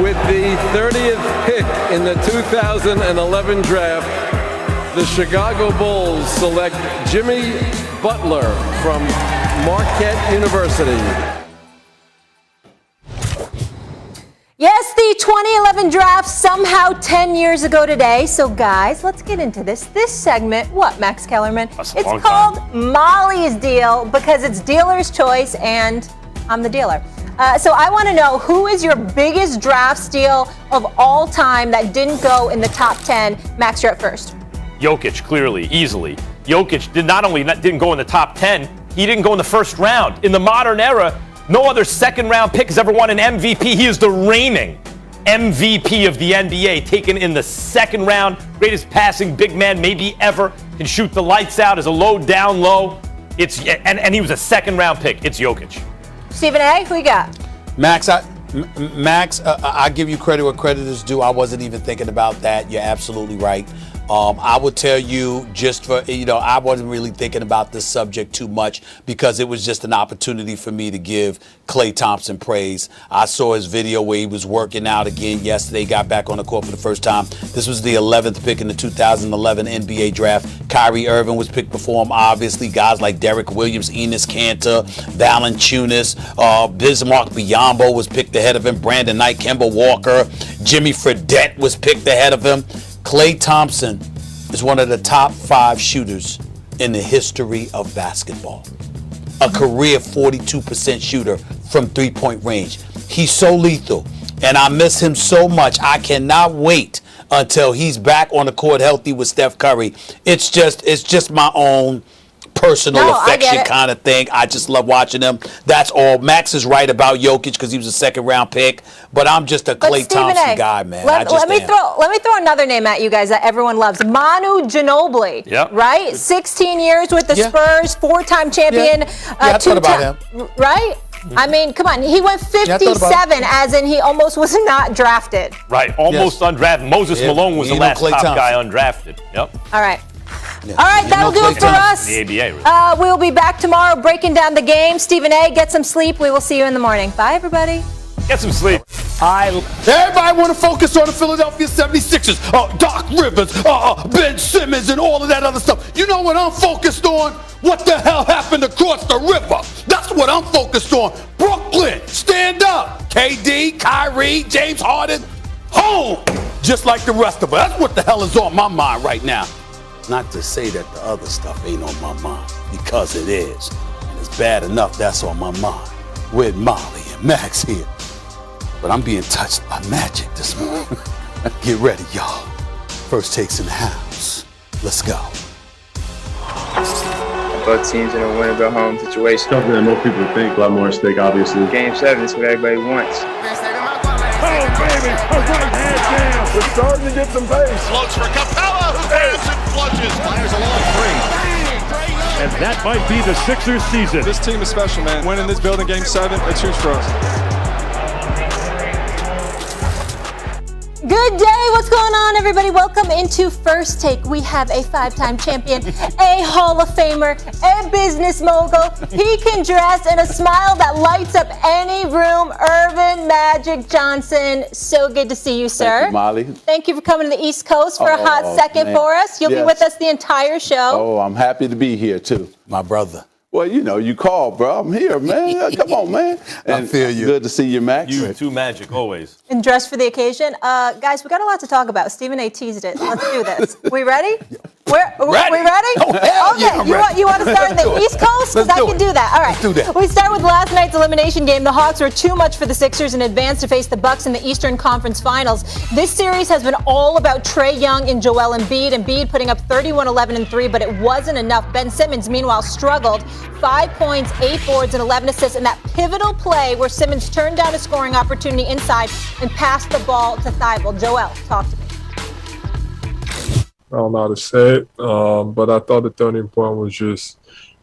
With the 30th pick in the 2011 Draft, the Chicago Bulls select Jimmy Butler from Marquette University. Yes, the 2011 draft somehow 10 years ago today. So guys, let's get into this. This segment, what, Max Kellerman? It's called Molly's Deal because it's dealer's choice and I'm the dealer. So I want to know, who is your biggest draft steal of all time that didn't go in the top 10? Max, you're up first. Jokic, clearly, easily. Jokic didn't go in the top 10, he didn't go in the first round. In the modern era, no other second-round pick has ever won an MVP. He is the reigning MVP of the NBA, taken in the second round. Greatest passing big man maybe ever. Can shoot the lights out as a low, down low. And he was a second-round pick. It's Jokic. Stephen A., who you got? Max, I give you credit where credit is due. I wasn't even thinking about that. You're absolutely right. I would tell you, just for, I wasn't really thinking about this subject too much because it was just an opportunity for me to give Klay Thompson praise. I saw his video where he was working out again yesterday, got back on the court for the first time. This was the 11th pick in the 2011 NBA draft. Kyrie Irving was picked before him, obviously. Guys like Derek Williams, Enes Kanter, Valanciunas, Bismarck Biyombo was picked ahead of him, Brandon Knight, Kemba Walker, Jimmy Fredette was picked ahead of him. Klay Thompson is one of the top 5 shooters in the history of basketball. A career 42% shooter, from three-point range. He's so lethal, and I miss him so much. I cannot wait until he's back on the court healthy with Steph Curry. It's just my own personal affection kind of thing. I just love watching him. That's all. Max is right about Jokic because he was a second-round pick, but I'm just a Klay Thompson guy, man. Let me throw another name at you guys that everyone loves. Manu Ginobili. Yep. Right? 16 years with the Spurs, 4-time champion. I thought about him. Right? I mean, come on. He went 57, as in he almost was not drafted. Right, almost undrafted. Moses Malone was the last top guy undrafted. Yep. All right. Yeah. All right, that'll do it for us. The ABA. Really. We'll be back tomorrow breaking down the game. Stephen A., get some sleep. We will see you in the morning. Bye, everybody. Get some sleep. Everybody want to focus on the Philadelphia 76ers. Doc Rivers, Ben Simmons, and all of that other stuff. You know what I'm focused on? What the hell happened across the river? That's what I'm focused on. Brooklyn, stand up. KD, Kyrie, James Harden, home. Just like the rest of us. That's what the hell is on my mind right now. Not to say that the other stuff ain't on my mind, because it is. And it's bad enough that's on my mind. With Molly and Max here. But I'm being touched by magic this morning. Get ready, y'all. First takes in the house. Let's go. Both teams in a win or go home situation. Something that most people think, a lot more at stake, obviously. Game 7 is what everybody wants. Oh, baby, a right hand jam. We're starting to get some pace. Floats for Capella, who grabs and flushes. Fires a long three. And that might be the Sixers season. This team is special, man. Winning this building, Game 7, it's huge for us. Good day. What's going on, everybody? Welcome into First Take. We have a 5-time champion, a Hall of Famer, a business mogul. He can dress in a smile that lights up any room. Irvin Magic Johnson. So good to see you, sir. Thank you, Molly. Thank you for coming to the East Coast for a hot second for us. You'll be with us the entire show. Oh, I'm happy to be here, too. My brother. Well, you know, you called, bro. I'm here, man. Come on, man. And I feel you. Good to see you, Max. You too, Magic, always. And dressed for the occasion. Guys, we got a lot to talk about. Stephen A. teased it. Let's do this. We ready? We ready? Oh, hell okay. Yeah, you want to start in the East Coast? Because I can do that. All right. Let's do that. We start with last night's elimination game. The Hawks were too much for the Sixers and advanced to face the Bucks in the Eastern Conference Finals. This series has been all about Trae Young and Joel Embiid. Embiid putting up 31, 11, and 3, but it wasn't enough. Ben Simmons, meanwhile, struggled. 5 points, 8 boards, and 11 assists in that pivotal play where Simmons turned down a scoring opportunity inside and passed the ball to Thibault. Joel, talk to me. I don't know how to say it, but I thought the turning point was just,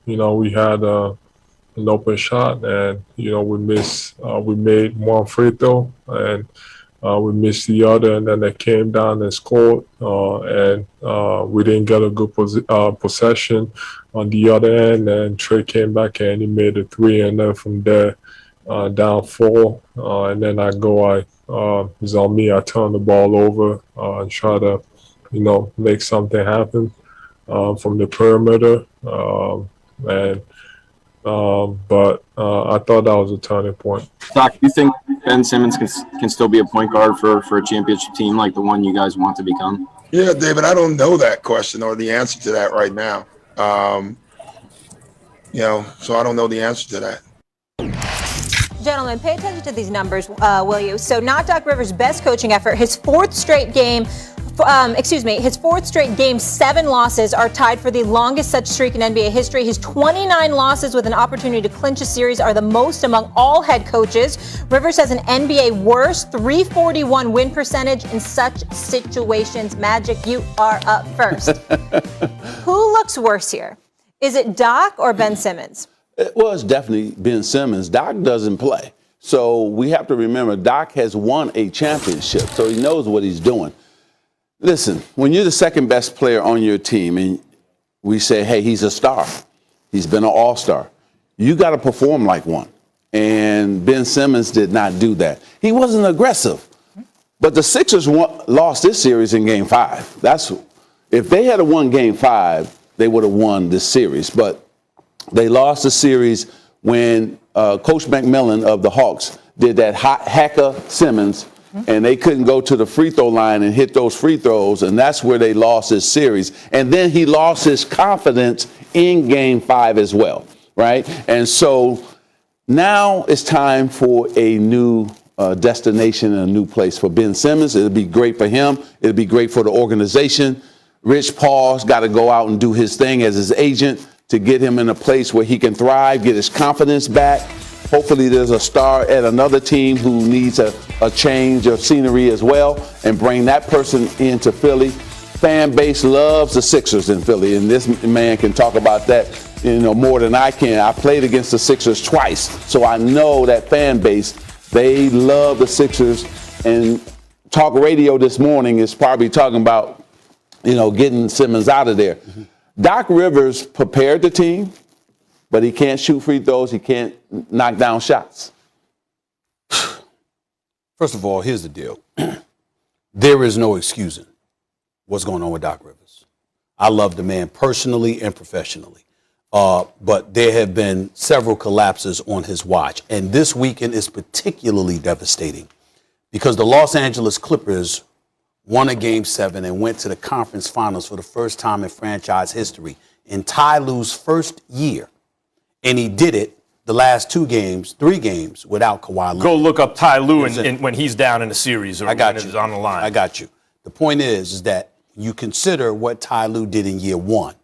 we had an open shot, and we made one free throw, and we missed the other, and then they came down and scored, and we didn't get a good possession on the other end, and Trae came back and he made a 3, and then from there down 4, and then it's on me. I turned the ball over and try to make something happen from the perimeter. But I thought that was a turning point. Doc, do you think Ben Simmons can still be a point guard for a championship team like the one you guys want to become? Yeah, David, I don't know that question or the answer to that right now. So I don't know the answer to that. Gentlemen, pay attention to these numbers, will you? So not Doc Rivers' best coaching effort. His fourth straight game 7 losses are tied for the longest such streak in NBA history. His 29 losses with an opportunity to clinch a series are the most among all head coaches. Rivers has an NBA worst 341 win percentage in such situations. Magic, you are up first. Who looks worse here? Is it Doc or Ben Simmons? Well, it's definitely Ben Simmons. Doc doesn't play. So we have to remember Doc has won a championship, so he knows what he's doing. Listen, when you're the second best player on your team and we say, hey, he's a star, he's been an all-star, you got to perform like one. And Ben Simmons did not do that. He wasn't aggressive. But the Sixers lost this series in Game 5. If they had won Game 5, they would have won this series. But they lost the series when Coach McMillan of the Hawks did that hacker Simmons, and they couldn't go to the free throw line and hit those free throws, and that's where they lost this series. And then he lost his confidence in Game 5 as well, right? And so Now it's time for a new destination and a new place for Ben Simmons. It'll be great for him. It'll be great for the organization. Rich Paul's got to go out and do his thing as his agent to get him in a place where he can thrive, get his confidence back. Hopefully there's a star at another team who needs a change of scenery as well, and bring that person into Philly. Fan base loves the Sixers in Philly, and this man can talk about that, more than I can. I played against the Sixers twice, so I know that fan base. They love the Sixers, and talk radio this morning is probably talking about, getting Simmons out of there. Mm-hmm. Doc Rivers prepared the team, but he can't shoot free throws. He can't knock down shots. First of all, here's the deal. There is no excusing what's going on with Doc Rivers. I love the man personally and professionally. But there have been several collapses on his watch. And this weekend is particularly devastating because the Los Angeles Clippers won a Game 7 and went to the conference finals for the first time in franchise history in Ty Lue's first year. And he did it the last 3 games without Kawhi Leonard. Go look up Ty Lue when he's down in a series or when it's on the line. I got you. The point is that you consider what Ty Lue did in year 1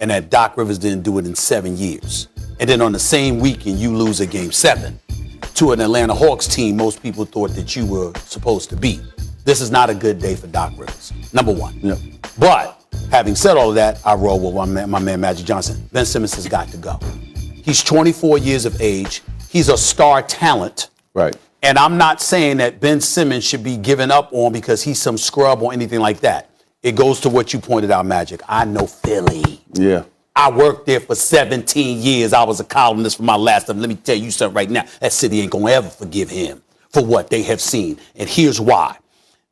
and that Doc Rivers didn't do it in 7 years. And then on the same weekend, you lose a Game 7 to an Atlanta Hawks team most people thought that you were supposed to beat. This is not a good day for Doc Rivers, number one. No. But having said all of that, I roll with my man Magic Johnson. Ben Simmons has got to go. He's 24 years of age. He's a star talent. Right. And I'm not saying that Ben Simmons should be given up on because he's some scrub or anything like that. It goes to what you pointed out, Magic. I know Philly. Yeah. I worked there for 17 years. I was a columnist for my last time. Let me tell you something right now. That city ain't going to ever forgive him for what they have seen. And here's why.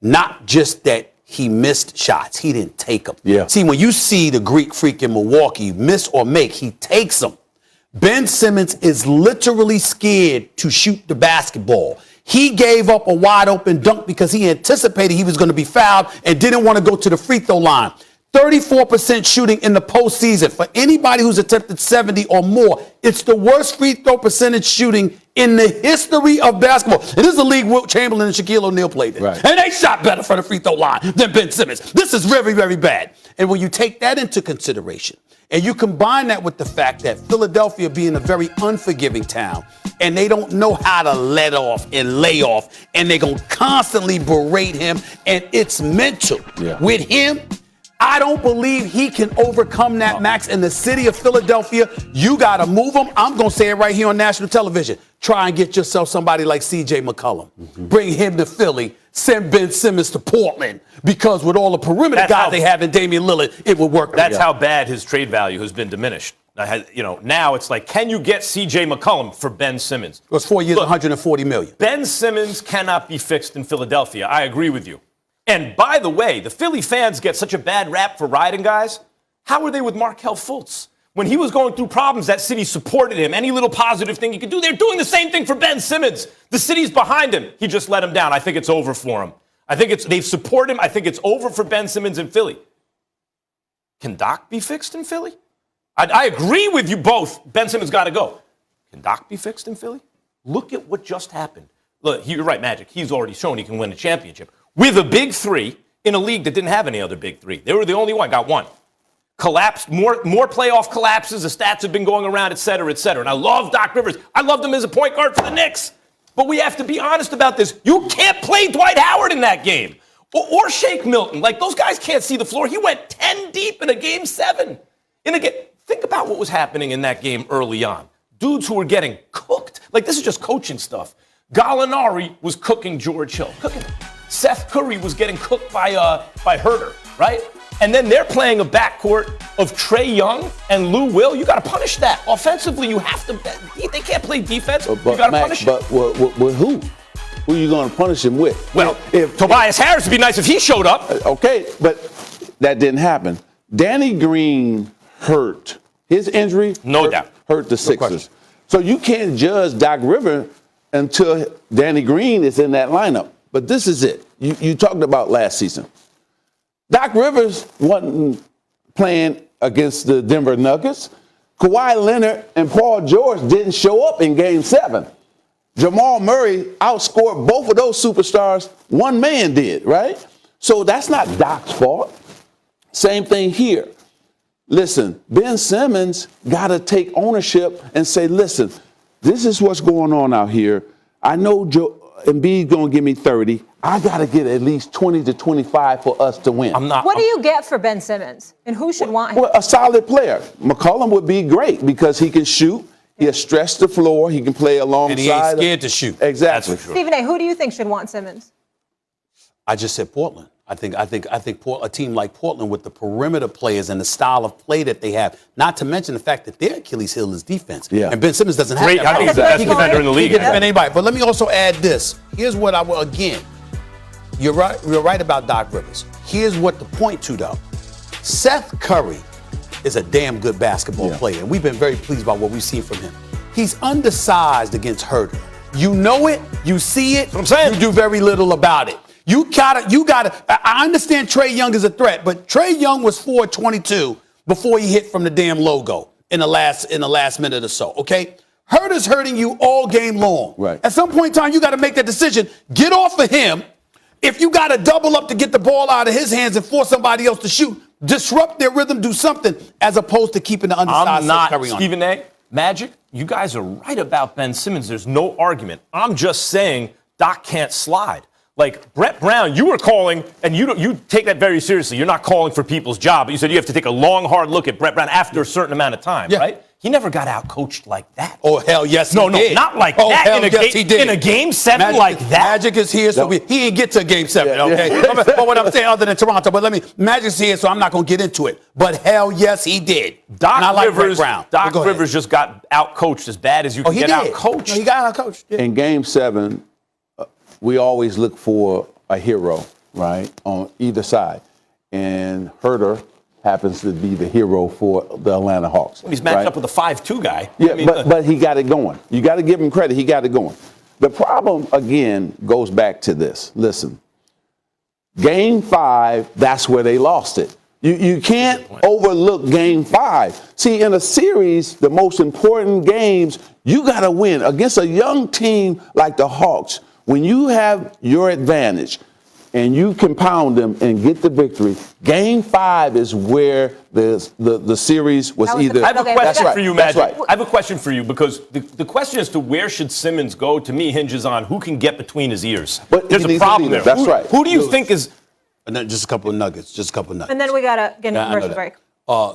Not just that he missed shots. He didn't take them. Yeah. See, when you see the Greek freak in Milwaukee miss or make, he takes them. Ben Simmons is literally scared to shoot the basketball. He gave up a wide open dunk because he anticipated he was going to be fouled and didn't want to go to the free throw line. 34% shooting in the postseason. For anybody who's attempted 70 or more, it's the worst free throw percentage shooting in the history of basketball. And this is the league Wilt Chamberlain and Shaquille O'Neal played in. Right. And they shot better from the free throw line than Ben Simmons. This is very, very bad. And when you take that into consideration, and you combine that with the fact that Philadelphia being a very unforgiving town, and they don't know how to let off and lay off, and they're going to constantly berate him, and it's mental. Yeah. With him, I don't believe he can overcome that, Max. In the city of Philadelphia, you got to move him. I'm going to say it right here on national television. Try and get yourself somebody like C.J. McCollum. Mm-hmm. Bring him to Philly. Send Ben Simmons to Portland. Because with all the perimeter guys they have in Damian Lillard, it would work. That's how bad his trade value has been diminished. Now it's like, can you get C.J. McCollum for Ben Simmons? It was 4 years, $140 million. Ben Simmons cannot be fixed in Philadelphia. I agree with you. And by the way, the Philly fans get such a bad rap for riding guys. How were they with Markelle Fultz? When he was going through problems, that city supported him. Any little positive thing he could do, they're doing the same thing for Ben Simmons. The city's behind him. He just let him down. I think it's over for him. They've supported him. I think it's over for Ben Simmons in Philly. Can Doc be fixed in Philly? I agree with you both. Ben Simmons got to go. Can Doc be fixed in Philly? Look at what just happened. Look, you're right, Magic. He's already shown he can win a championship. With a big three in a league that didn't have any other big three. They were the only one, got one. Collapsed, more playoff collapses, the stats have been going around, et cetera, et cetera. And I love Doc Rivers. I loved him as a point guard for the Knicks. But we have to be honest about this. You can't play Dwight Howard in that game. Or Shake Milton. Like, those guys can't see the floor. He went 10 deep in a Game 7. Think about what was happening in that game early on. Dudes who were getting cooked. Like, this is just coaching stuff. Gallinari was cooking George Hill. Seth Curry was getting cooked by Herter, right? And then they're playing a backcourt of Trae Young and Lou Will. You got to punish that. Offensively, you have to. They can't play defense. You got to punish But with who? Who are you going to punish him with? Well, if Tobias Harris would be nice if he showed up. Okay, but that didn't happen. Danny Green hurt. His injury hurt the Sixers. So you can't judge Doc Rivers until Danny Green is in that lineup. But this is it. You talked about last season. Doc Rivers wasn't playing against the Denver Nuggets. Kawhi Leonard and Paul George didn't show up in Game 7. Jamal Murray outscored both of those superstars. One man did, right? So that's not Doc's fault. Same thing here. Listen, Ben Simmons got to take ownership and say, listen, this is what's going on out here. I know Embiid's going to give me 30. I got to get at least 20 to 25 for us to win. What do you get for Ben Simmons? And who should want him? Well, a solid player. McCollum would be great because he can shoot. He'll stretch the floor. He can play alongside. And he ain't scared to shoot. Exactly. Stephen A., who do you think should want Simmons? I just said Portland. I think a team like Portland with the perimeter players and the style of play that they have, not to mention the fact that their Achilles heel is defense. Yeah. And Ben Simmons doesn't have Great, that. I think he's the best defender in the league. He can defend anybody. But let me also add this. Here's what I will, again, you're right about Doc Rivers. Here's what to point to, though. Seth Curry is a damn good basketball player, and we've been very pleased by what we've seen from him. He's undersized against Herter. You know it, you see it, That's what I'm saying. you do very little about it. You gotta. I understand Trae Young is a threat, but Trae Young was 4-22 before he hit from the damn logo in the last minute or so. Okay, Herter's hurting you all game long. Right. At some point in time, you got to make that decision. Get off of him. If you got to double up to get the ball out of his hands and force somebody else to shoot, disrupt their rhythm, do something, as opposed to keeping the undersized Seth Curry on. Stephen A., Magic, you guys are right about Ben Simmons. There's no argument. I'm just saying Doc can't slide. Like Brett Brown, you were calling, and you take that very seriously. You're not calling for people's job, but you said you have to take a long, hard look at Brett Brown after a certain amount of time, right? He never got out-coached like that. Oh, hell yes, No, he did. not like oh, that. Hell In yes, he did. In a Game 7 Magic, like that. Magic is here, so he ain't get to Game 7, okay? But what I'm saying, other than Toronto, but Magic's here, so I'm not going to get into it. But hell yes, he did. Doc Rivers, Brown. Doc Rivers just got out-coached as bad as you can get out-coached. No, he got out-coached. Yeah. In Game 7, we always look for a hero, right, on either side. And Herter happens to be the hero for the Atlanta Hawks. He's matched up with a 5'2" guy. Yeah, but he got it going. You got to give him credit. He got it going. The problem, again, goes back to this. Listen, Game 5, that's where they lost it. You can't overlook Game 5. See, in a series, the most important games, you got to win. Against a young team like the Hawks, when you have your advantage and you compound them and get the victory, Game 5 is where the series was either. I have a question for you, Magic. Right. I have a question for you because the question as to where should Simmons go, to me, hinges on who can get between his ears. But there's a problem there. That's right. Who do you think is... And then just a couple of nuggets. And then we got to get a commercial break.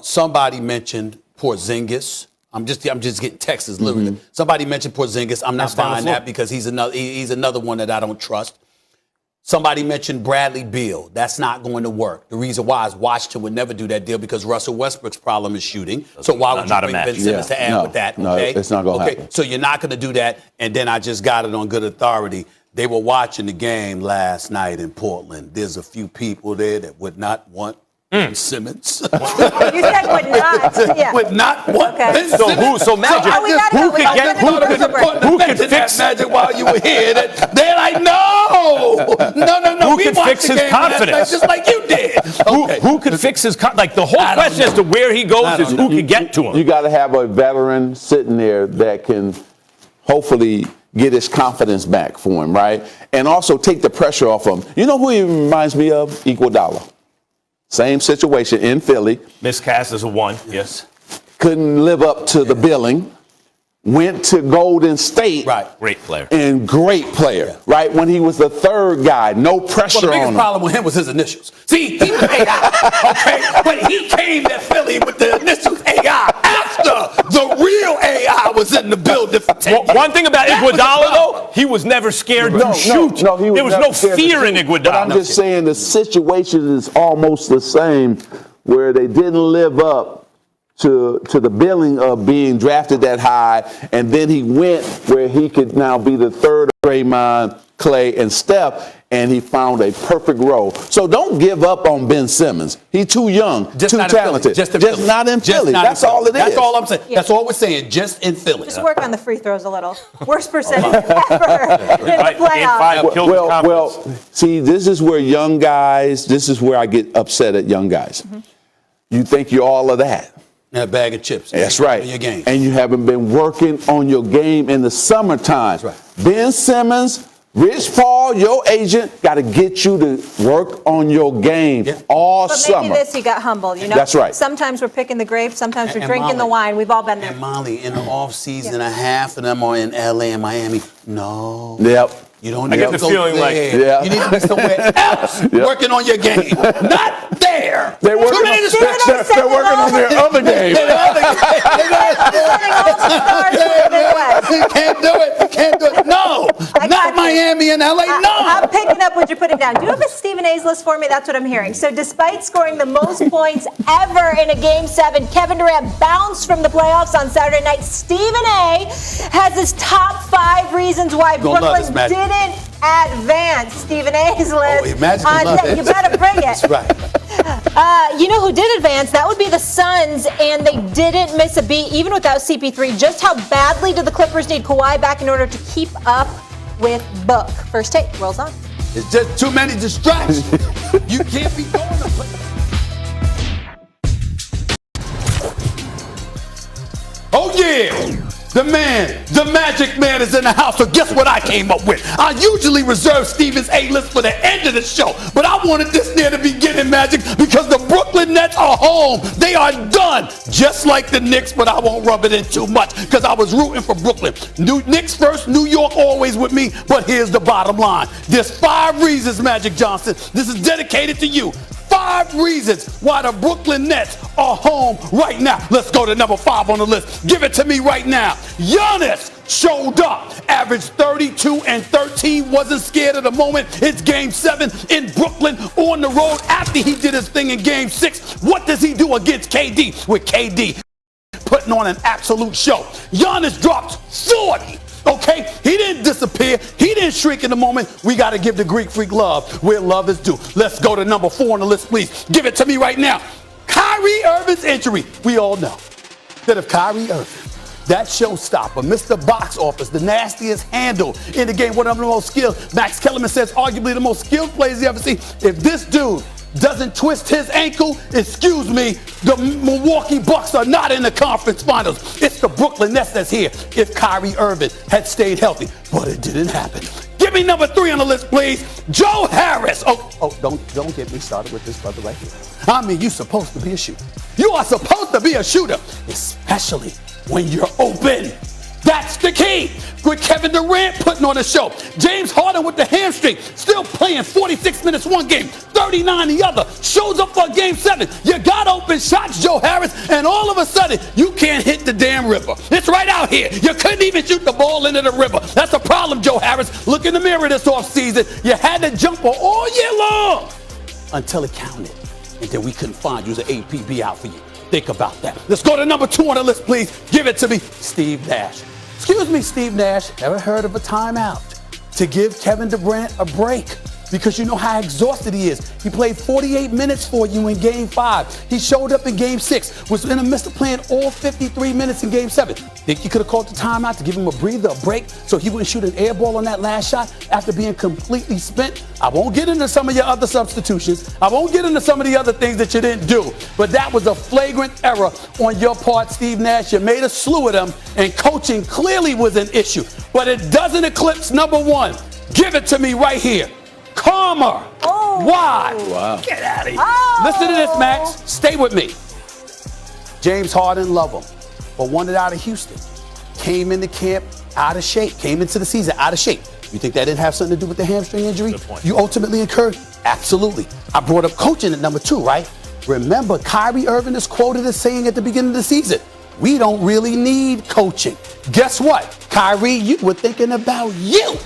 Somebody mentioned Porzingis. I'm just getting texts literally. Somebody mentioned Porzingis. I'm not buying that because he's another one that I don't trust. Somebody mentioned Bradley Beal. That's not going to work. The reason why is Washington would never do that deal because Russell Westbrook's problem is shooting. So why would you bring Ben Simmons to add with that? No, it's not going to happen. So you're not going to do that. And then I just got it on good authority. They were watching the game last night in Portland. There's a few people there that would not want Ben Simmons. You said would not. Yeah. Would not want Ben So Simmons. so Magic, who could fix Magic while you were here? They're like, no. Who could fix his confidence? Just like you did. Who could fix his confidence? Like the whole question as to where he goes is who can get to him. You got to have a veteran sitting there that can hopefully get his confidence back for him, right? And also take the pressure off him. You know who he reminds me of? Iguodala. Same situation in Philly. Miscast as a 1, yes. Couldn't live up to the billing. Went to Golden State. Right. Great player. And great player, right? When he was the third guy, no pressure Well, the on him. biggest problem with him was his initials. See, he was AI, okay? But he came to Philly with the initials AI after the real AI was in the building for 10 years. One thing about Iguodala, though, he was never scared to shoot. No, there was no fear in Iguodala. But I'm just saying the situation is almost the same where they didn't live up to the billing of being drafted that high, and then he went where he could now be the third of Draymond, Clay, and Steph, and he found a perfect role. So don't give up on Ben Simmons. He's too young, too talented. Just not in Philly. That's all it is. That's all I'm saying. Yeah. That's all we're saying, just in Philly. Just work on the free throws a little. Worst percentage ever in the playoffs. Well, see, this is where this is where I get upset at young guys. You think you're all of that. And a bag of chips. That's right. In your game. And you haven't been working on your game in the summertime. That's right. Ben Simmons, Rich Paul, your agent, got to get you to work on your game all summer. But maybe this, you got humbled, you know? That's right. Sometimes we're picking the grapes, sometimes we're And drinking the Molly, wine. We've all been there. And Molly, in the off season, half of them are in LA and Miami. No. Yep. You don't I need get to the go feeling there. like- You need to be somewhere else working on your game. Not there. They're working, Too many distractions. they're working on their other game. You can't do it. You can't do it. No. Not Miami and LA. No. I'm picking up what you're putting down. Do you have a Stephen A's list for me? That's what I'm hearing. So despite scoring the most points ever in a Game 7, Kevin Durant bounced from the playoffs on Saturday night. Stephen A has his top 5 reasons why Brooklyn didn't advance. Stephen A's list. You better bring it. That's right. You know who did advance? That would be the Suns, and they didn't miss a beat, even without CP3. Just how badly did the Clippers need Kawhi back in order to keep up with Book? First take rolls on. It's just too many distractions. You can't be going to play. Oh, yeah. The man, the magic man is in the house. So guess what I came up with? I usually reserve Stephen's A-list for the end of the show, but I wanted this near the beginning, Magic, because the Brooklyn Nets are home. They are done, just like the Knicks, but I won't rub it in too much because I was rooting for Brooklyn. Knicks first, New York always with me, but here's the bottom line. There's 5 reasons, Magic Johnson. This is dedicated to you. 5 reasons why the Brooklyn Nets are home right now. Let's go to number 5 on the list. Give it to me right now. Giannis showed up, averaged 32 and 13, wasn't scared of the moment. It's Game 7 in Brooklyn on the road after he did his thing in Game 6. What does he do against KD? With KD putting on an absolute show. Giannis dropped 40. Okay, he didn't disappear. He didn't shrink in the moment. We got to give the Greek Freak love where love is due. Let's go to number 4 on the list, please. Give it to me right now. Kyrie Irving's injury. We all know that if Kyrie Irving, that showstopper, Mr. Box Office, the nastiest handle in the game, one of the most skilled, Max Kellerman says arguably the most skilled players you ever see. If this dude doesn't twist his ankle, excuse me, the Milwaukee Bucks are not in the conference finals. It's the Brooklyn Nets that's here if Kyrie Irving had stayed healthy, but it didn't happen. Give me number 3 on the list, please. Joe Harris. Don't get me started with this brother right here. I mean, you're supposed to be a shooter. You are supposed to be a shooter, especially when you're open. That's the key. With Kevin Durant putting on a show. James Harden with the hamstring, still playing 46 minutes one game, 39 the other. Shows up for Game 7. You got open shots, Joe Harris, and all of a sudden, you can't hit the damn river. It's right out here. You couldn't even shoot the ball into the river. That's a problem, Joe Harris. Look in the mirror this offseason. You had the jumper all year long until it counted. And then we couldn't find you. It was an APB out for you. Think about that. Let's go to number 2 on the list, please. Give it to me, Steve Nash. Excuse me, Steve Nash, ever heard of a timeout to give Kevin Durant a break? Because you know how exhausted he is. He played 48 minutes for you in Game 5. He showed up in Game 6, was in the midst of playing all 53 minutes in Game 7. Think you could have called the timeout to give him a breather, a break, so he wouldn't shoot an air ball on that last shot after being completely spent? I won't get into some of your other substitutions. I won't get into some of the other things that you didn't do. But that was a flagrant error on your part, Steve Nash. You made a slew of them, and coaching clearly was an issue. But it doesn't eclipse number 1. Give it to me right here. Karma. Oh. Why? Wow. Get out of here. Oh. Listen to this, Max. Stay with me. James Harden, love him, but wanted out of Houston. Came into camp out of shape. Came into the season out of shape. You think that didn't have something to do with the hamstring injury? Good point. You ultimately incurred? Absolutely. I brought up coaching at number 2, right? Remember, Kyrie Irving is quoted as saying at the beginning of the season, we don't really need coaching. Guess what? Kyrie, we're thinking about you.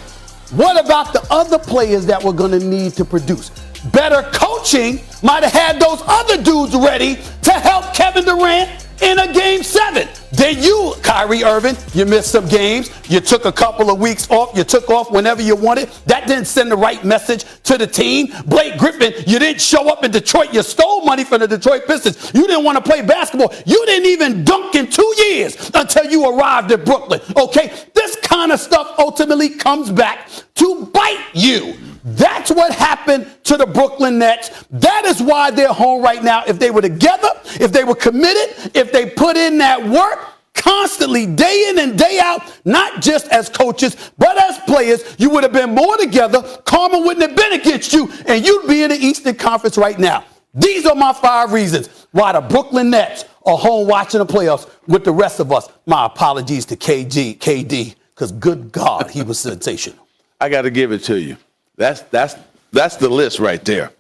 What about the other players that we're going to need to produce? Better coaching might have had those other dudes ready to help Kevin Durant in a Game 7. Then you, Kyrie Irving, you missed some games. You took a couple of weeks off. You took off whenever you wanted. That didn't send the right message to the team. Blake Griffin, you didn't show up in Detroit. You stole money from the Detroit Pistons. You didn't want to play basketball. You didn't even dunk in 2 years until you arrived at Brooklyn. Okay? This kind of stuff ultimately comes back to bite you. That's what happened to the Brooklyn Nets. That is why they're home right now. If they were together, if they were committed, if they put in that work constantly, day in and day out, not just as coaches, but as players, you would have been more together. Karma wouldn't have been against you, and you'd be in the Eastern Conference right now. These are my 5 reasons why the Brooklyn Nets are home watching the playoffs with the rest of us. My apologies to KD, because good God, he was sensational. I got to give it to you. That's the list right there.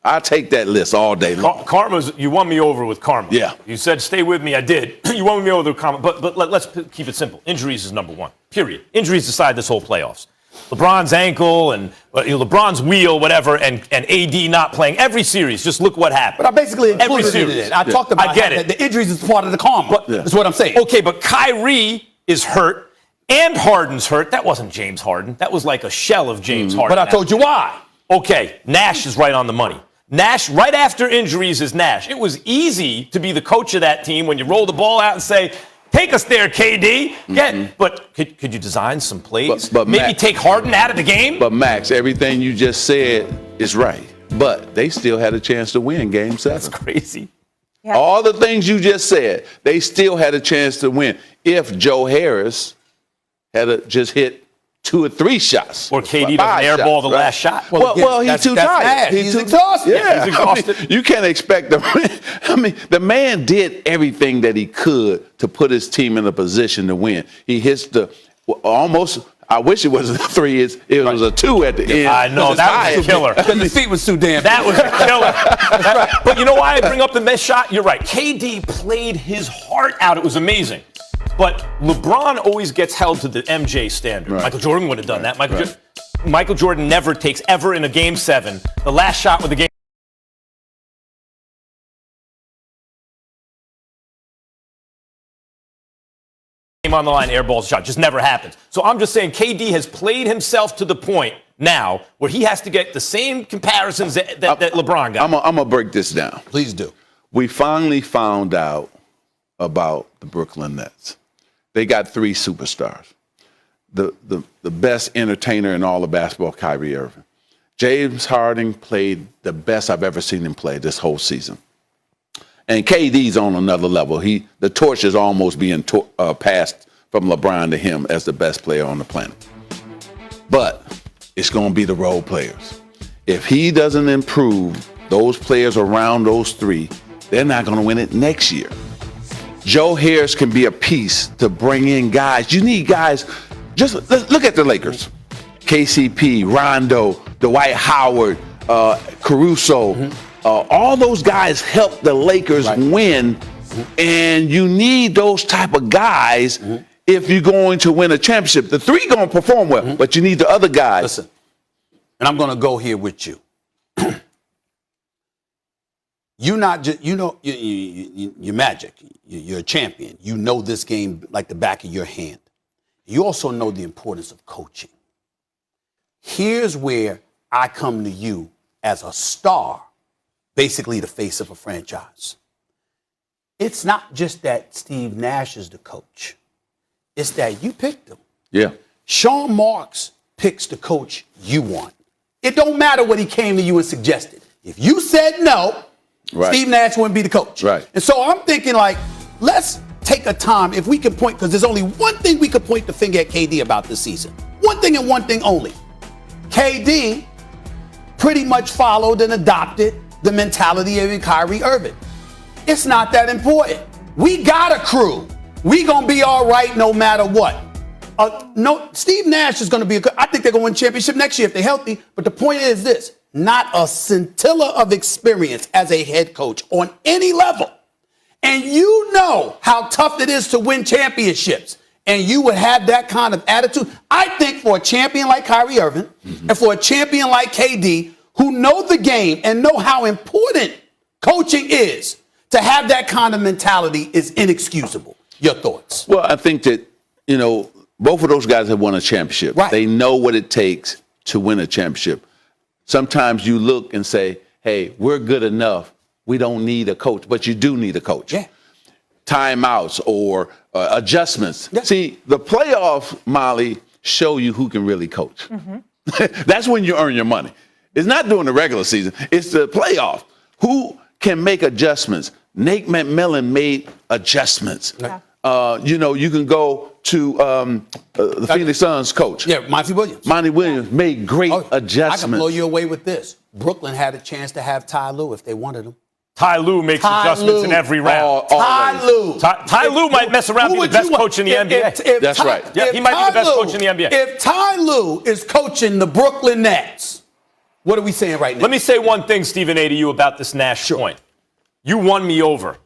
I'll take that list all day long. Karma's, you won me over with karma. Yeah. You said stay with me. I did. You won me over with karma. But let's keep it simple. Injuries is number 1. Period. Injuries decide this whole playoffs. LeBron's ankle and LeBron's wheel, whatever, and AD not playing every series. Just look what happened. But I basically included it in it. I talked about the injuries is part of the karma. That's what I'm saying. Okay, but Kyrie is hurt and Harden's hurt. That wasn't James Harden. That was like a shell of James Harden. But I told you why. Okay, Nash is right on the money. Nash, right after injuries, is Nash. It was easy to be the coach of that team when you roll the ball out and say, take us there, KD. But could you design some plays? But maybe Max, take Harden out of the game? But Max, everything you just said is right. But they still had a chance to win Game 7. That's crazy. Yeah. All the things you just said, they still had a chance to win if Joe Harris had just hit 2 or 3 shots. Or KD doesn't airball the last shot. Well, he's too tired. He's exhausted. Yeah, he's exhausted. You can't expect the man did everything that he could to put his team in a position to win. He hits almost. I wish it wasn't a 3. It was a 2 at the end. I know, that was a killer. Because the feet was too damn. That was a killer. That's right. But you know why I bring up the missed shot? You're right. KD played his heart out. It was amazing. But LeBron always gets held to the MJ standard. Right. Michael Jordan would have done that. Michael Jordan never takes ever in a Game 7 the last shot with the game on the line, airballs shot. Just never happens. So I'm just saying KD has played himself to the point now where he has to get the same comparisons that LeBron got. I'm going to break this down. Please do. We finally found out about the Brooklyn Nets. They got 3 superstars. The best entertainer in all of basketball, Kyrie Irving. James Harden played the best I've ever seen him play this whole season. And KD's on another level. The torch is almost being passed from LeBron to him as the best player on the planet. But it's going to be the role players. If he doesn't improve those players around those 3, they're not going to win it next year. Joe Harris can be a piece to bring in guys. You need guys. Just look at the Lakers. KCP, Rondo, Dwight Howard, Caruso. All those guys help the Lakers win. And you need those type of guys if you're going to win a championship. The 3 going to perform well, but you need the other guys. Listen, and I'm going to go here with you. You're not just, you're Magic. You're a champion. You know this game like the back of your hand. You also know the importance of coaching. Here's where I come to you as a star, basically the face of a franchise. It's not just that Steve Nash is the coach. It's that you picked him. Yeah. Sean Marks picks the coach you want. It don't matter what he came to you and suggested. If you said no, Steve Nash wouldn't be the coach. Right. And so I'm thinking, like, let's take a time, if we can point, because there's only one thing we could point the finger at KD about this season. One thing and one thing only. KD pretty much followed and adopted the mentality of Kyrie Irving. It's not that important. We got a crew. We gonna be all right no matter what. No, Steve Nash is gonna be I think they're gonna win championship next year if they're healthy. But the point is this: not a scintilla of experience as a head coach on any level. And you know how tough it is to win championships. And you would have that kind of attitude. I think for a champion like Kyrie Irving and for a champion like KD, who know the game and know how important coaching is, to have that kind of mentality is inexcusable. Your thoughts? Well, I think that, both of those guys have won a championship. Right. They know what it takes to win a championship. Sometimes you look and say, hey, we're good enough. We don't need a coach, but you do need a coach. Yeah. Timeouts or adjustments. Yeah. See, the playoffs, Molly, show you who can really coach. That's when you earn your money. It's not during the regular season. It's the playoff. Who can make adjustments? Nate McMillan made adjustments. Yeah. You can go to the Phoenix Suns coach. Yeah, Monty Williams. Monty Williams made great adjustments. I can blow you away with this. Brooklyn had a chance to have Ty Lue if they wanted him. Ty Lue makes adjustments in every round. Ty Lue. Ty Lue might mess around and be the best coach in the NBA. That's right. Yeah, he might be the best coach in the NBA. If Ty Lue is coaching the Brooklyn Nets, what are we saying right now? Let me say one thing, Stephen A., to you about this Nash point. You won me over.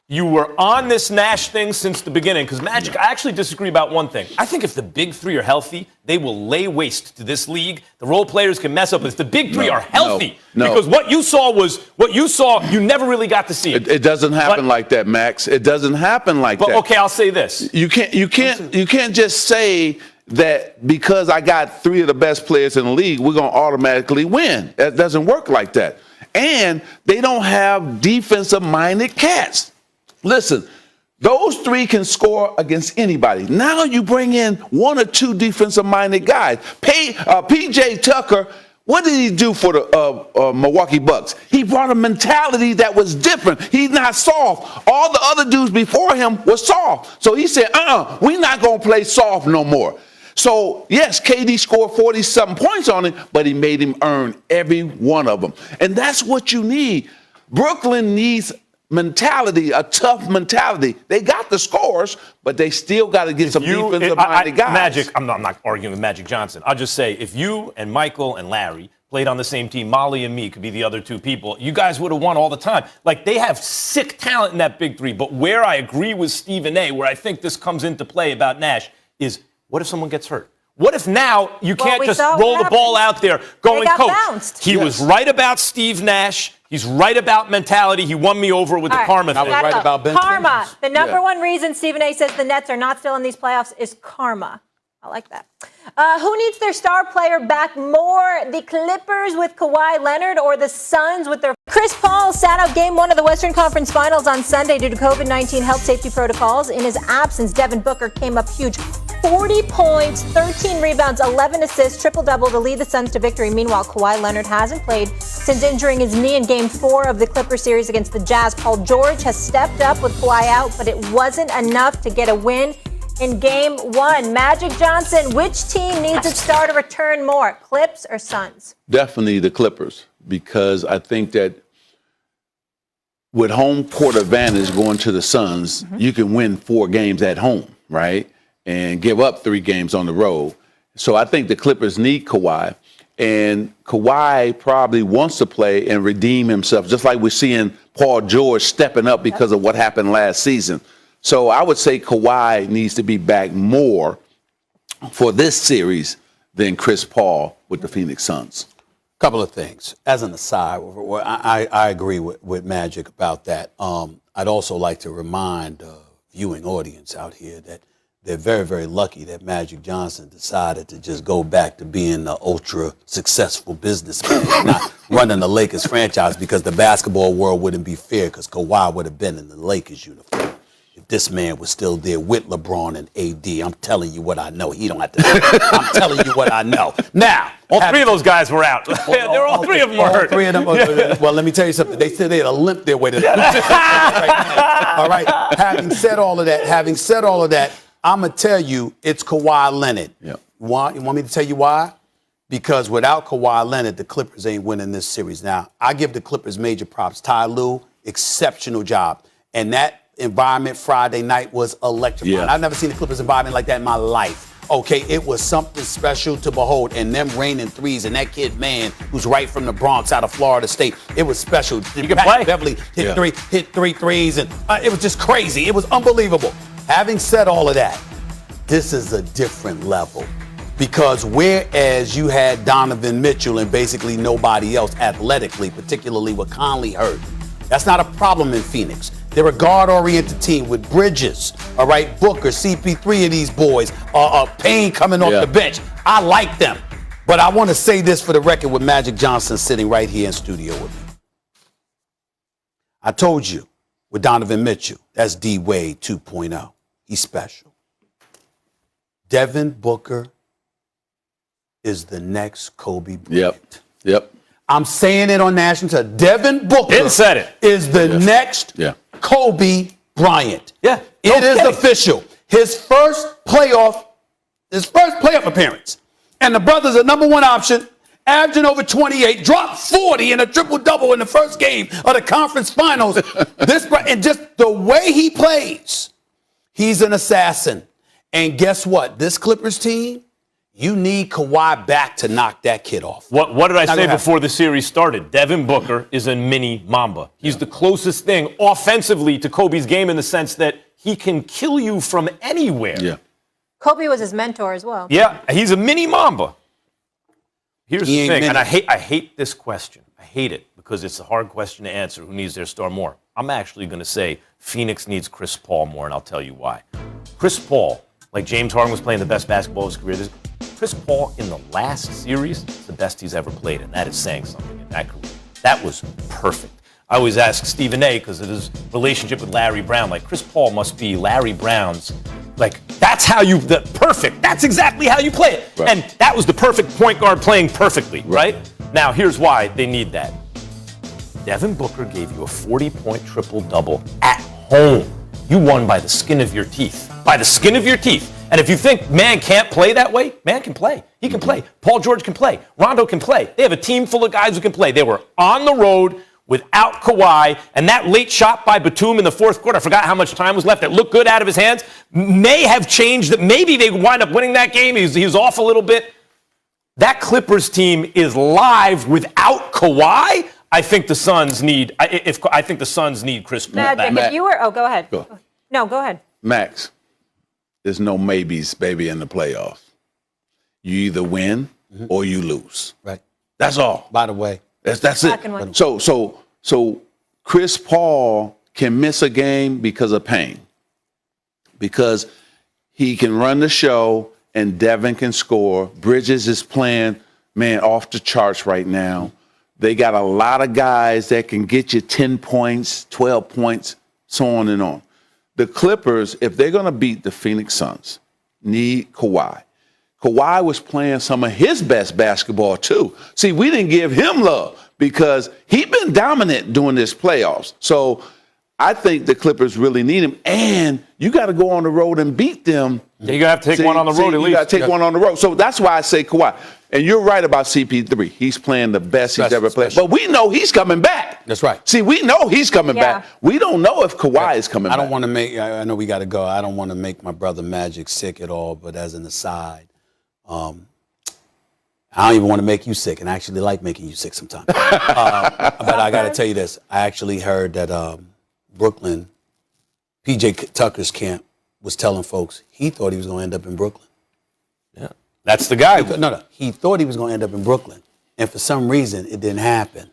You were on this Nash thing since the beginning, because Magic, I actually disagree about one thing. I think if the big three are healthy, they will lay waste to this league. The role players can mess up. If the big three are healthy, because what you saw, you never really got to see it. It doesn't happen like that, Max. It doesn't happen like that. Okay, I'll say this. You can't just say that because I got three of the best players in the league, we're going to automatically win. That doesn't work like that. And they don't have defensive-minded cats. Listen, those three can score against anybody. Now you bring in one or two defensive-minded guys. PJ Tucker, what did he do for the Milwaukee Bucks? He brought a mentality that was different. He's not soft. All the other dudes before him were soft. So he said, we're not going to play soft no more. So, yes, KD scored 40-something points on him, but he made him earn every one of them. And that's what you need. Brooklyn needs mentality, a tough mentality. They got the scores, but they still got to get some defensive-minded guys. Magic, I'm not arguing with Magic Johnson. I'll just say, if you and Michael and Larry played on the same team, Molly and me could be the other two people, you guys would have won all the time. Like, they have sick talent in that big three. But where I agree with Stephen A., where I think this comes into play about Nash, is what if someone gets hurt? What if now you can't just roll the ball out there going, coach? Bounced. He was right about Steve Nash. He's right about mentality. He won me over with the karma thing. I was right about Ben Karma. Simmons. The number one reason Stephen A. says the Nets are not still in these playoffs is karma. I like that. Who needs their star player back more? The Clippers with Kawhi Leonard or the Suns with their... Chris Paul sat out Game 1 of the Western Conference Finals on Sunday due to COVID-19 health safety protocols. In his absence, Devin Booker came up huge. 40 points, 13 rebounds, 11 assists, triple-double to lead the Suns to victory. Meanwhile, Kawhi Leonard hasn't played since injuring his knee in Game 4 of the Clippers series against the Jazz. Paul George has stepped up with Kawhi out, but it wasn't enough to get a win in Game 1. Magic Johnson, which team needs its star to return more, Clips or Suns? Definitely the Clippers, because I think that with home court advantage going to the Suns, you can win 4 games at home, right? And give up 3 games on the road. So I think the Clippers need Kawhi. And Kawhi probably wants to play and redeem himself, just like we're seeing Paul George stepping up because of what happened last season. So I would say Kawhi needs to be back more for this series than Chris Paul with the Phoenix Suns. Couple of things. As an aside, I agree with Magic about that. I'd also like to remind the viewing audience out here that they're very, very lucky that Magic Johnson decided to just go back to being the ultra successful businessman, not running the Lakers franchise, because the basketball world wouldn't be fair, because Kawhi would have been in the Lakers uniform if this man was still there with LeBron and AD. I'm telling you what I know. He don't have to. I'm telling you what I know. Now, all 3 of those guys were out. All 3 of them were hurt. 3 of them. Well, let me tell you something. They said they had to limp their way to right. All right. Having said all of that, I'm going to tell you it's Kawhi Leonard. Yep. Why? You want me to tell you why? Because without Kawhi Leonard, the Clippers ain't winning this series. Now, I give the Clippers major props. Ty Lue, exceptional job. And that environment Friday night was electrifying. Yeah. I've never seen the Clippers environment like that in my life. Okay, it was something special to behold. And them raining threes and that kid, man, who's right from the Bronx out of Florida State, it was special. You can play. Beverly hit 3 threes, and it was just crazy. It was unbelievable. Having said all of that, this is a different level, because whereas you had Donovan Mitchell and basically nobody else athletically, particularly with Conley hurt, that's not a problem in Phoenix. They're a guard-oriented team with Bridges, all right, Booker, CP3 of these boys, Payne coming off the bench. I like them. But I want to say this for the record with Magic Johnson sitting right here in studio with me. I told you, with Donovan Mitchell, that's D-Wade 2.0. He's special. Devin Booker is the next Kobe Bryant. Yep. I'm saying it on national television. Devin Booker said it. is the next Kobe Bryant. Yeah. It is official. His first playoff appearance. And the brother's a number one option, averaging over 28, dropped 40 in a triple-double in the first game of the conference finals. And just the way he plays, he's an assassin. And guess what? This Clippers team, you need Kawhi back to knock that kid off. What did I say before the series started? Devin Booker is a mini Mamba. He's the closest thing offensively to Kobe's game in the sense that he can kill you from anywhere. Yeah. Kobe was his mentor as well. Yeah, he's a mini Mamba. Here's the thing, and I hate this question. I hate it because it's a hard question to answer. Who needs their star more? I'm actually going to say Phoenix needs Chris Paul more, and I'll tell you why. Chris Paul, like James Harden was playing the best basketball of his career. Chris Paul in the last series is the best he's ever played, and that is saying something in that career. That was perfect. I always ask Stephen A. because of his relationship with Larry Brown. Like, Chris Paul must be Larry Brown's, that's how perfect. That's exactly how you play it. Right. And that was the perfect point guard playing perfectly, right? Now, here's why they need that. Devin Booker gave you a 40-point triple-double at home. You won by the skin of your teeth. By the skin of your teeth. And if you think man can't play that way, man can play. He can play. Paul George can play. Rondo can play. They have a team full of guys who can play. They were on the road without Kawhi, and that late shot by Batum in the fourth quarter, I forgot how much time was left, it looked good out of his hands, may have changed that. Maybe they wind up winning that game. He's off a little bit. That Clippers team is live without Kawhi. I think the Suns need Chris Paul back. If you were, go ahead. No, go ahead. Max, there's no maybes, baby, in the playoffs. You either win or you lose. Right. That's all. By the way. That's it. So Chris Paul can miss a game because of pain. Because he can run the show and Devin can score. Bridges is playing, off the charts right now. They got a lot of guys that can get you 10 points, 12 points, so on and on. The Clippers, if they're going to beat the Phoenix Suns, need Kawhi. Kawhi was playing some of his best basketball, too. See, we didn't give him love because he's been dominant during this playoffs. So I think the Clippers really need him. And you got to go on the road and beat them. Yeah, you're going to have to take one on the road at least. You got to take one on the road. So that's why I say Kawhi. And you're right about CP3. He's playing the best he's ever played. But we know he's coming back. That's right. See, we know he's coming back. We don't know if Kawhi is coming back. I don't want to make, I know we got to go. I don't want to make my brother Magic sick at all. But as an aside, I don't even want to make you sick, and I actually like making you sick sometimes. But I got to tell you this. I actually heard that Brooklyn, PJ Tucker's camp, was telling folks he thought he was going to end up in Brooklyn. Yeah, that's the guy. He thought he was going to end up in Brooklyn, and for some reason, it didn't happen.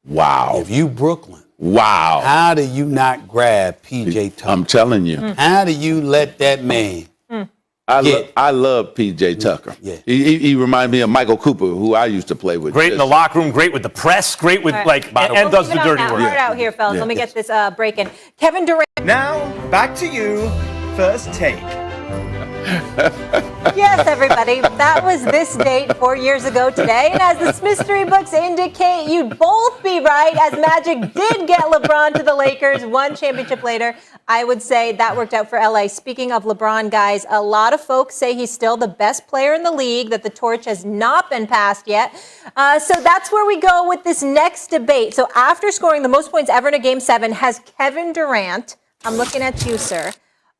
Wow. If you Brooklyn, wow, how do you not grab PJ Tucker? I'm telling you. How do you let that man? I love P.J. Tucker. Yeah. He reminded me of Michael Cooper, who I used to play with. Great in the locker room, great with the press, great with and does the dirty work. Start out here, fellas. Let me get this breaking. Kevin Durant. Now, back to you. First take. Yes, everybody. That was this date 4 years ago today. And as the mystery books indicate, you'd both be right, as Magic did get LeBron to the Lakers one championship later. I would say that worked out for LA. Speaking of LeBron, guys, a lot of folks say he's still the best player in the league, that the torch has not been passed yet. So that's where we go with this next debate. So after scoring the most points ever in a Game 7, has Kevin Durant, I'm looking at you, sir,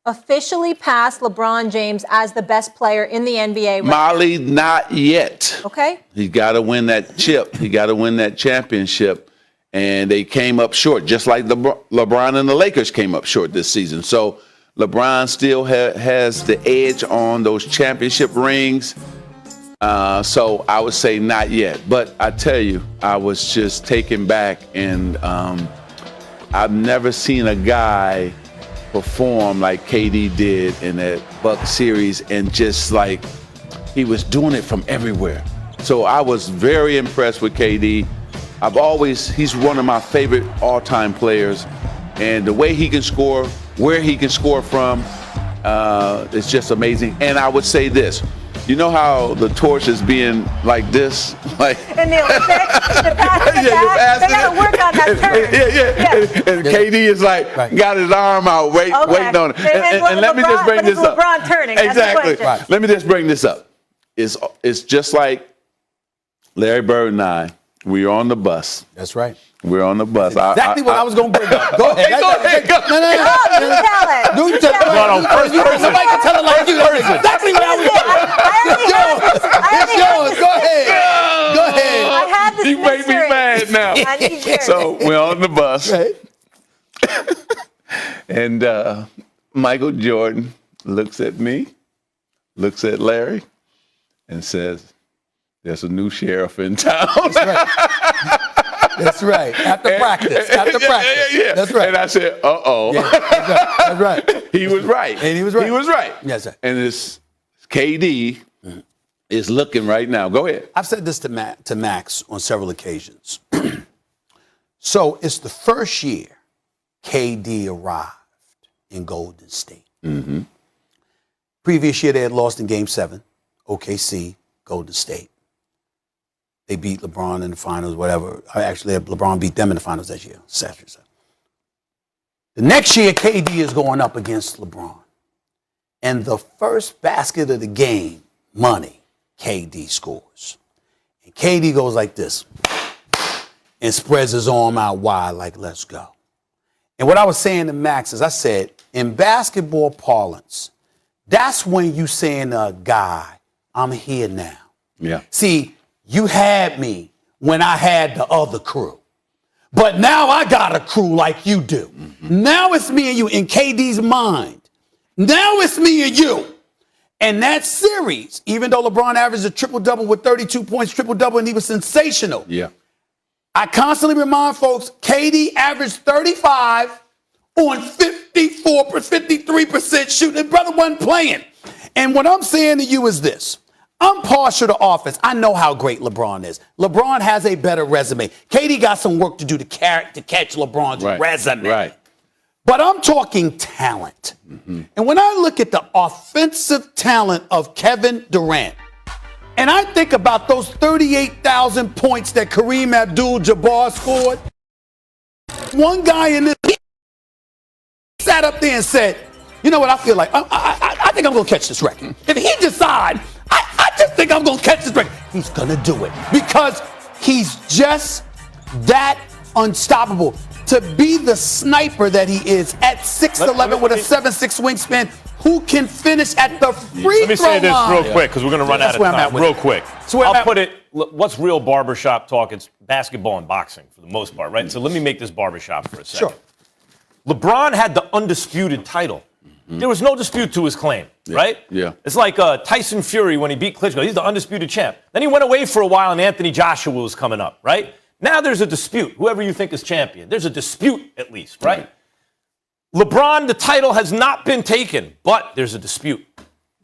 officially passed LeBron James as the best player in the NBA? Molly, not yet. Okay. He's got to win that chip. He got to win that championship. And they came up short, just like LeBron and the Lakers came up short this season. So LeBron still has the edge on those championship rings. So I would say not yet. But I tell you, I was just taken back. And I've never seen a guy perform like KD did in that Bucks series, and just like he was doing it from everywhere. So I was very impressed with KD. He's one of my favorite all-time players, and the way he can score, where he can score from, it's just amazing. And I would say this, You know how the torch is being like this, like In the Olympics, the pass in the you're back, they passing got to work on that turn. Yeah. And KD is like got his arm out, waiting on it. And let me just bring this up. LeBron turning. Exactly. That's the question. Let me just bring this up. It's just like Larry Bird and I. We're on the bus. That's right. We're on the bus. Exactly what I was going to bring up. Go ahead. Go ahead. No. You tell it. You tell it. No, first person. Nobody can tell it like you. That's exactly what I was going to do. It's yours. Go ahead. Go ahead. I had this You make me mad now. I need yours. So we're on the bus. Right. And Michael Jordan looks at me, looks at Larry, and says, "There's a new sheriff in town." That's right. After practice. Yeah. That's right. And I said, "Uh-oh." Yeah, that's right. He was right. And he was right. He was right. Yes, sir. And it's KD is looking right now. Go ahead. I've said this to Max on several occasions. So it's the first year KD arrived in Golden State. Mm-hmm. Previous year they had lost in Game 7, OKC, Golden State. They beat LeBron in the finals, whatever. Actually, LeBron beat them in the finals that year. The next year, KD is going up against LeBron. And the first basket of the game, money, KD scores. And KD goes like this and spreads his arm out wide like, let's go. And what I was saying to Max is I said, in basketball parlance, that's when you saying to a guy, I'm here now. Yeah. See, you had me when I had the other crew. But now I got a crew like you do. Mm-hmm. Now it's me and you in KD's mind. Now it's me and you. And that series, even though LeBron averaged a triple-double with 32 points, triple-double, and he was sensational. Yeah. I constantly remind folks, KD averaged 35 on 53% shooting. His brother wasn't playing. And what I'm saying to you is this. I'm partial to offense. I know how great LeBron is. LeBron has a better resume. KD got some work to do to catch LeBron's resume. Right. But I'm talking talent. Mm-hmm. And when I look at the offensive talent of Kevin Durant, and I think about those 38,000 points that Kareem Abdul-Jabbar scored, one guy in this sat up there and said, you know what, I feel like, I think I'm going to catch this record. If he decides, I just think I'm going to catch this record, he's going to do it. Because he's just that unstoppable. To be the sniper that he is at 6'11" with a 7'6" wingspan, who can finish at the free throw line. Let me say this real quick, because we're going to run out of time. Real quick. I'll put it, what's real barbershop talk? It's basketball and boxing for the most part, right? So let me make this barbershop for a second. Sure. LeBron had the undisputed title. Mm-hmm. There was no dispute to his claim, right? Yeah. It's like Tyson Fury when he beat Klitschko. He's the undisputed champ. Then he went away for a while and Anthony Joshua was coming up, right? Now there's a dispute. Whoever you think is champion, there's a dispute at least, right? LeBron, the title has not been taken, but there's a dispute.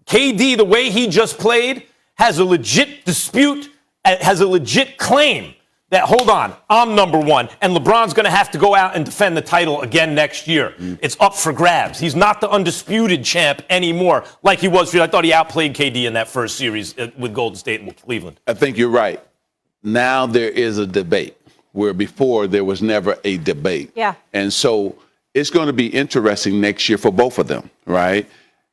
KD, the way he just played, has a legit dispute, has a legit claim that, hold on, I'm number one, and LeBron's going to have to go out and defend the title again next year. It's up for grabs. He's not the undisputed champ anymore like he was. I thought he outplayed KD in that first series with Golden State and Cleveland. I think you're right. Now there is a debate where before there was never a debate. Yeah. And so it's going to be interesting next year for both of them, right?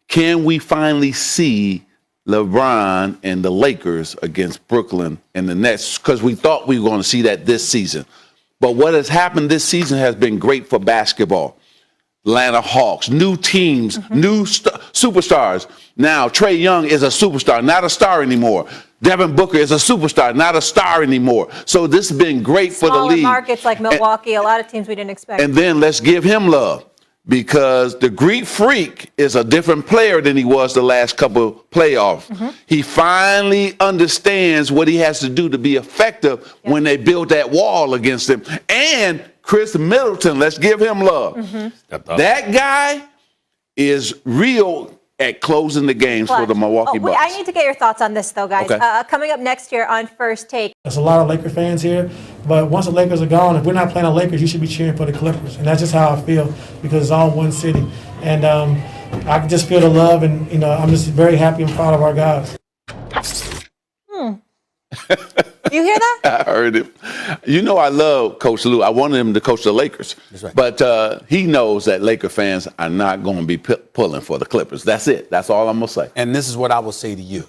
Can we finally see LeBron and the Lakers against Brooklyn and the Nets? Because we thought we were going to see that this season. But what has happened this season has been great for basketball. Atlanta Hawks, new teams, new superstars. Now Trae Young is a superstar, not a star anymore. Devin Booker is a superstar, not a star anymore. So this has been great for the league. Markets like Milwaukee, a lot of teams we didn't expect. And then let's give him love, because the Greek Freak is a different player than he was the last couple playoffs. He finally understands what he has to do to be effective when they build that wall against him. And Chris Middleton, let's give him love. That guy is real at closing the games for the Milwaukee Bucks. I need to get your thoughts on this, though, guys. Okay. Coming up next year on First Take. There's a lot of Laker fans here, but once the Lakers are gone, if we're not playing the Lakers, you should be cheering for the Clippers. And that's just how I feel, because it's all one city. And I can just feel the love, and I'm just very happy and proud of our guys. you hear that? I heard him. You know I love Coach Lou. I wanted him to coach the Lakers. That's right. But he knows that Laker fans are not going to be pulling for the Clippers. That's it. That's all I'm going to say. And this is what I will say to you.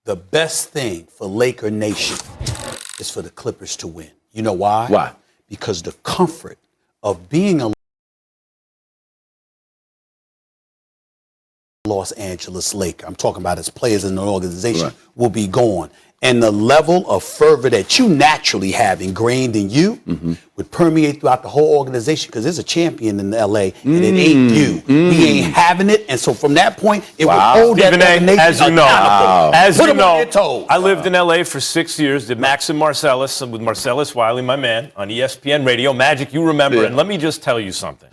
The best thing for Laker Nation is for the Clippers to win. You know why? Why? Because the comfort of being a Los Angeles Laker, I'm talking about as players in the organization, Right. will be gone. And the level of fervor that you naturally have ingrained in you would permeate throughout the whole organization, because there's a champion in LA and it ain't you. We ain't having it. And so from that point, it will hold that Stephen A., organization as you know, accountable. as Put you them on know, their toes. I lived in LA for 6 years, did Max and Marcellus with Marcellus Wiley, my man, on ESPN Radio. Magic, you remember. Yeah. And let me just tell you something.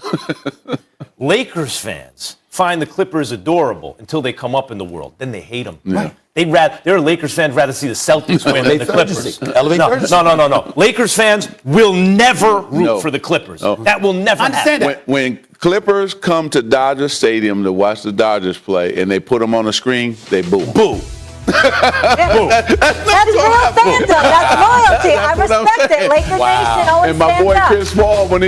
Lakers fans find the Clippers adorable until they come up in the world. Then they hate them. Yeah. There are Lakers fans rather see the Celtics win than the Clippers. Elevate urgency. No. Lakers fans will never root No. for the Clippers. No. That will never Understand happen. that. When Clippers come to Dodger Stadium to watch the Dodgers play and they put them on the screen, they boo. Boo. That's real fandom. That's loyalty. I That's what I'm respect it. saying. Laker Nation always And my stands boy up. Chris Paul, when he